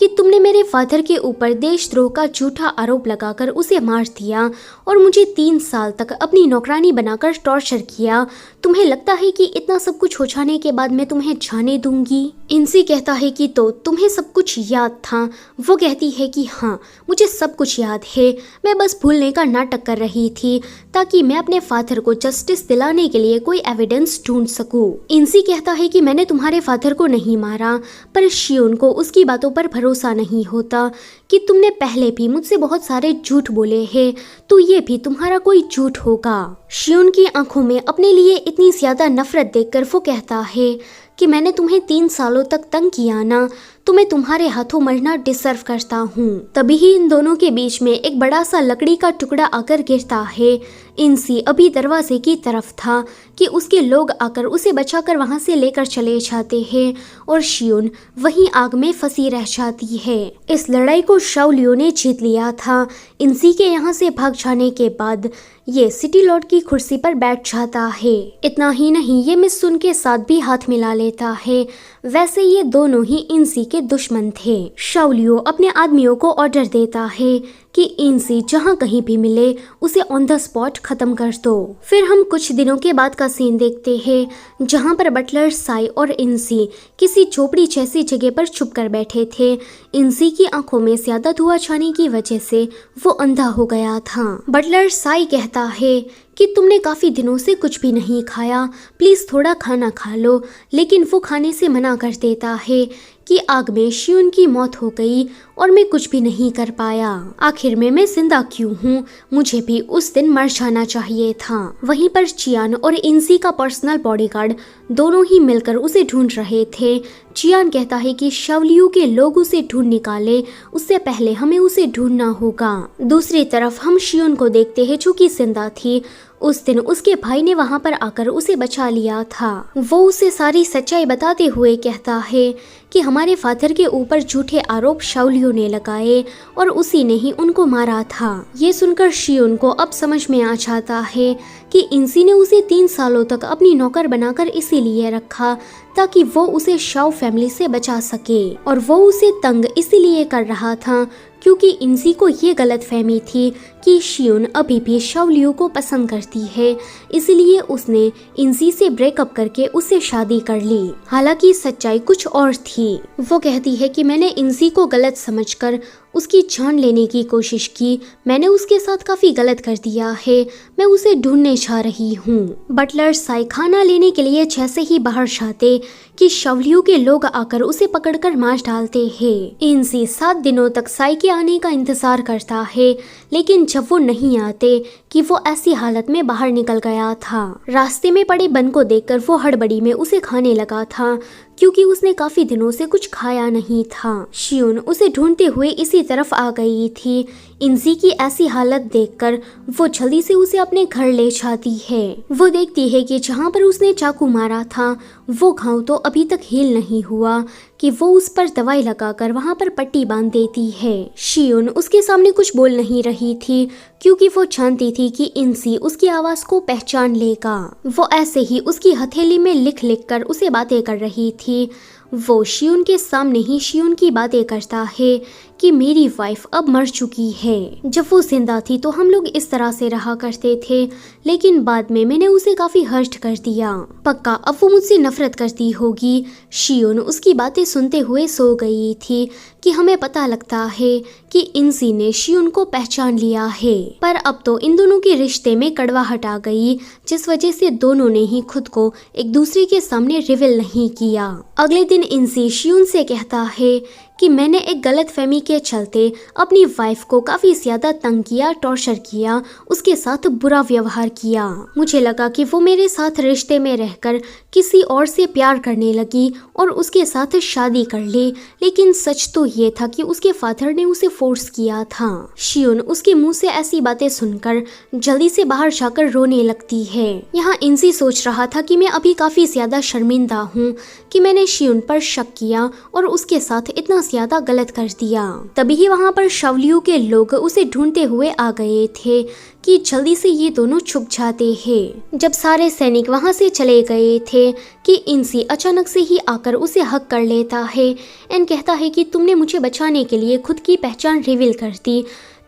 कि तुमने मेरे फादर के ऊपर देशद्रोह का झूठा आरोप लगाकर उसे मार दिया और मुझे 3 साल तक अपनी नौकरानी बनाकर टॉर्चर किया। तुम्हें लगता है कि इतना सब कुछ हो जाने के बाद मैं तुम्हें जाने दूंगी? इंसी कहता है कि तो तुम्हें सब कुछ याद था? वो कहती है कि हाँ, मुझे सब कुछ याद है, मैं बस भूलने का नाटक कर रही थी ताकि मैं अपने फादर को जस्टिस दिलाने के लिए कोई एविडेंस ढूंढ सकूं। इंसी कहता है कि मैंने तुम्हारे फादर को नहीं मारा, पर शियोन को उसकी बातों पर भरोसा नहीं होता कि तुमने पहले भी मुझसे बहुत सारे झूठ बोले हैं, तो ये भी तुम्हारा कोई झूठ होगा। शियोन की आंखों में अपने लिए इतनी ज्यादा नफरत देखकर वो कहता है कि मैंने तुम्हें 3 सालों तक तंग किया ना, तो मैं तुम्हारे हाथों मरना डिजर्व करता हूँ। तभी ही इन दोनों के बीच में एक बड़ा सा लकड़ी का टुकड़ा आकर गिरता है। इंसी अभी दरवाजे की तरफ था कि उसके लोग आकर उसे बचाकर वहां से लेकर चले जाते हैं और शियोन वहीं आग में फंसी रह जाती है। इस लड़ाई को शाओलियो ने जीत लिया था। इंसी के यहाँ से भाग जाने के बाद ये सिटी लॉर्ड की कुर्सी पर बैठ जाता है। इतना ही नहीं, ये मिसुन के साथ भी हाथ मिला लेता है। वैसे ये दोनों ही इंसी के दुश्मन थे। शाओलियो अपने आदमियों को ऑर्डर देता है कि इंसी जहाँ कहीं भी मिले उसे ऑन द स्पॉट खत्म कर दो। फिर हम कुछ दिनों के बाद का सीन देखते हैं जहाँ पर बटलर साई और इंसी किसी झोपड़ी जैसी जगह पर छुप कर बैठे थे। इंसी की आंखों में ज्यादा धुआं छाने की वजह से वो अंधा हो गया था। बटलर साई कहता है कि तुमने काफी दिनों से कुछ भी नहीं खाया, प्लीज थोड़ा खाना खा लो, लेकिन वो खाने से मना कर देता है कि आग में शियोन की मौत हो गई और मैं कुछ भी नहीं कर पाया। आखिर में मैं जिंदा क्यों हूँ? मुझे भी उस दिन मर जाना चाहिए था। वहीं पर चियान और इंसी का पर्सनल बॉडीगार्ड दोनों ही मिलकर उसे ढूंढ रहे थे। चियान कहता है कि शाओलियो के लोग उसे ढूंढ निकाले, उससे पहले हमें उसे ढूंढना होगा। दूसरी तरफ हम शियोन को देखते हैं जो कि जिंदा थी। उस दिन उसके भाई ने वहां पर आकर उसे बचा लिया था। वो उसे सारी सच्चाई बताते हुए कहता है कि हमारे फादर के ऊपर झूठे आरोप शाओलियो ने लगाए और उसी ने ही उनको मारा था। ये सुनकर शियोन को अब समझ में आ जाता है कि इंसी ने उसे 3 सालों तक अपनी नौकर बनाकर इसीलिए रखा ताकि वो उसे शाओ फैमिली से बचा सके, और वो उसे तंग इसीलिए कर रहा था क्योंकि इंसी को ये गलत फहमी थी कि शियोन अभी भी शाओलियो को पसंद करती है, इसलिए उसने इंसी से ब्रेकअप करके उससे शादी कर ली। हालांकि सच्चाई कुछ और थी। वो कहती है कि मैंने इंसी को गलत समझकर उसकी जान लेने की कोशिश की, मैंने उसके साथ काफी गलत कर दिया है, मैं उसे ढूंढने जा रही हूँ। बटलर साई खाना लेने के लिए जैसे ही बाहर जाते कि शाओलियो के लोग आकर उसे पकड़कर मार डालते हैं। इंसी 7 दिनों तक साई के आने का इंतजार करता है, लेकिन जब वो नहीं आते कि वो ऐसी हालत में बाहर निकल गया था। रास्ते में पड़े बन को देखकर वो हड़बड़ी में उसे खाने लगा था क्योंकि उसने काफी दिनों से कुछ खाया नहीं था। शियोन उसे ढूंढते हुए इसी तरफ आ गई थी। इंसी की ऐसी हालत देखकर वो जल्दी से उसे अपने घर ले जाती है। वो देखती है कि जहाँ पर उसने चाकू मारा था वो घाव तो अभी तक हील नहीं हुआ कि वो उस पर दवाई लगाकर वहाँ पर पट्टी बांध देती है। शियोन उसके सामने कुछ बोल नहीं रही थी क्योंकि वो जानती थी कि इंसी उसकी आवाज को पहचान लेगा। वो ऐसे ही उसकी हथेली में लिख लिख कर उसे बातें कर रही थी। वो शियोन के सामने ही शियोन की बातें करता है कि मेरी वाइफ अब मर चुकी है। जब वो जिंदा थी तो हम लोग इस तरह से रहा करते थे, लेकिन बाद में मैंने उसे काफी हर्ट कर दिया। पक्का अब वो मुझसे नफरत करती होगी। शियोन उसकी बातें सुनते हुए सो गई थी कि हमें पता लगता है कि इंसी ने शियोन को पहचान लिया है। पर अब तो इन दोनों के रिश्ते में कड़वाहट आ गई, जिस वजह से दोनों ने ही खुद को एक दूसरे के सामने रिवील नहीं किया। अगले दिन इंसी शियोन से कहता है कि मैंने एक गलत फहमी के चलते अपनी वाइफ को काफी ज्यादा तंग किया, टॉर्चर किया, उसके साथ बुरा व्यवहार किया। मुझे लगा कि वो मेरे साथ रिश्ते में रहकर किसी और से प्यार करने लगी और उसके साथ शादी कर ली, लेकिन सच तो ये था कि उसके फादर ने उसे फोर्स किया था। शियोन उसके मुंह से ऐसी बातें सुनकर जल्दी से बाहर जाकर रोने लगती है। यहाँ इंसी सोच रहा था कि मैं अभी काफी ज्यादा शर्मिंदा हूँ कि मैंने शियोन पर शक किया और उसके साथ इतना ज्यादा गलत कर दिया। तभी वहाँ पर शाओलियू के लोग उसे ढूंढते हुए आ गए थे कि जल्दी से ये दोनों छुप जाते हैं। जब सारे सैनिक वहाँ से चले गए थे कि इंसी अचानक से ही आकर उसे हक कर लेता है एंड कहता है कि तुमने मुझे बचाने के लिए खुद की पहचान रिवील कर दी,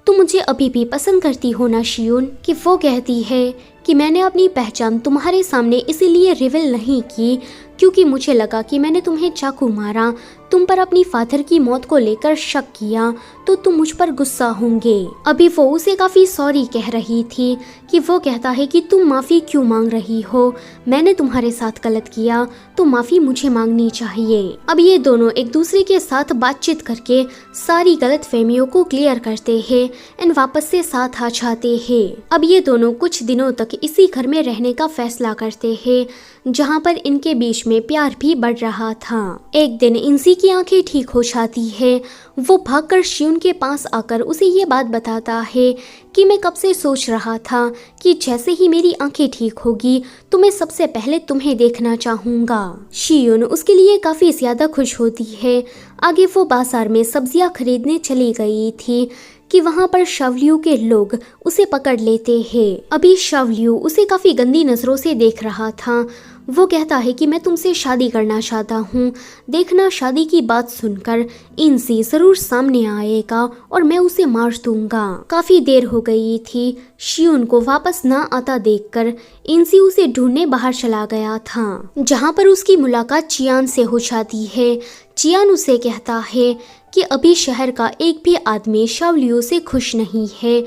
तुम मुझे अभी भी पसंद करती हो ना शियुन। कि वो कहती है कि मैंने अपनी पहचान तुम्हारे सामने इसीलिए रिवील नहीं की क्योंकि मुझे लगा कि मैंने तुम्हें चाकू मारा, तुम पर अपनी फादर की मौत को लेकर शक किया तो तुम मुझ पर गुस्सा होंगे। अभी वो उसे काफी सॉरी कह रही थी कि वो कहता है कि तुम माफी क्यों मांग रही हो, मैंने तुम्हारे साथ गलत किया तो माफी मुझे मांगनी चाहिए। अब ये दोनों एक दूसरे के साथ बातचीत करके सारी गलत फहमियों को क्लियर करते हैं एंड वापस से साथ आ जाते हैं। अब ये दोनों कुछ दिनों तक इसी घर में रहने का फैसला करते हैं जहाँ पर इनके बीच में प्यार भी बढ़ रहा था। एक दिन इंसी की आंखें ठीक हो जाती है, वो भागकर शियुन के पास आकर उसे ये बात बताता है कि मैं कब से सोच रहा था कि जैसे ही मेरी आंखें ठीक होगी तो मैं सबसे पहले तुम्हें देखना चाहूँगा। शियुन उसके लिए काफ़ी ज़्यादा खुश होती है। आगे वो बाजार में सब्जियां खरीदने चली गई थी कि वहाँ पर शाओलियू के लोग उसे पकड़ लेते हैं। अभी शाओलियू उसे काफ़ी गंदी नज़रों से देख रहा था। वो कहता है कि मैं तुमसे शादी करना चाहता हूँ, देखना शादी की बात सुनकर इंसी जरूर सामने आएगा और मैं उसे मार दूंगा। काफी देर हो गई थी, शियुन को वापस ना आता देखकर इंसी उसे ढूंढने बाहर चला गया था, जहाँ पर उसकी मुलाकात चियान से हो जाती है। चियान उसे कहता है कि अभी शहर का एक भी आदमी शाओलियू से खुश नहीं है,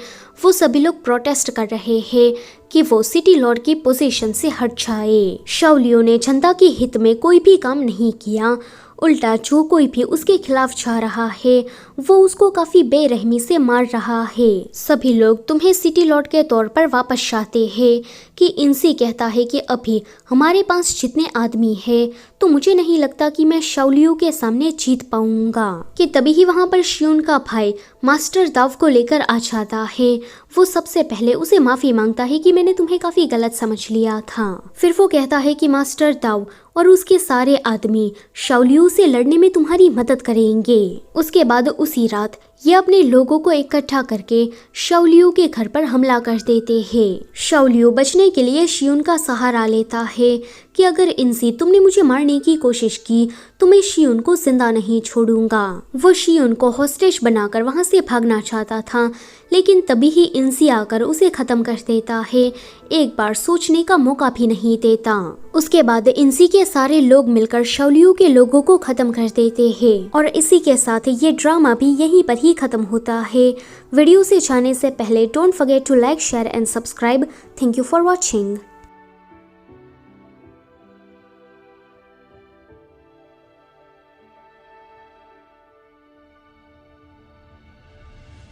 वो सभी लोग प्रोटेस्ट कर रहे हैं कि वो सिटी लॉर्ड की पोजीशन से हट जाए। शाओलियू ने जनता के हित में कोई भी काम नहीं किया, उल्टा जो कोई भी उसके खिलाफ जा रहा है वो उसको काफी बेरहमी से मार रहा है। सभी लोग तुम्हें सिटी लॉर्ड के तौर पर वापस चाहते हैं कि इंसी कहता है कि अभी हमारे पास जितने आदमी हैं तो मुझे नहीं लगता कि मैं शाओलियू के सामने जीत पाऊंगा। कि तभी ही वहाँ पर शियुन का भाई मास्टर दाव को लेकर आ जाता है। वो सबसे पहले उसे माफी मांगता है कि मैंने तुम्हें काफी गलत समझ लिया था। फिर वो कहता है कि मास्टर दाव और उसके सारे आदमी शाओलियू से लड़ने में तुम्हारी मदद करेंगे। उसके बाद उसी रात ये अपने लोगों को इकट्ठा करके शाओलियू के घर पर हमला कर देते हैं। शाओलियू बचने के लिए शियुन का सहारा लेता है कि अगर इंसी तुमने मुझे मारने की कोशिश की तो मैं शियुन को जिंदा नहीं छोड़ूंगा। वो शियुन को हॉस्टेज बनाकर वहां से भागना चाहता था, लेकिन तभी ही इंसी आकर उसे खत्म कर देता है, एक बार सोचने का मौका भी नहीं देता। उसके बाद इंसी के सारे लोग मिलकर शाओलियू के लोगों को खत्म कर देते हैं और इसी के साथ ये ड्रामा भी यहीं पर ही खत्म होता है। वीडियो से जाने से पहले don't forget to like, share and subscribe. Thank you for watching.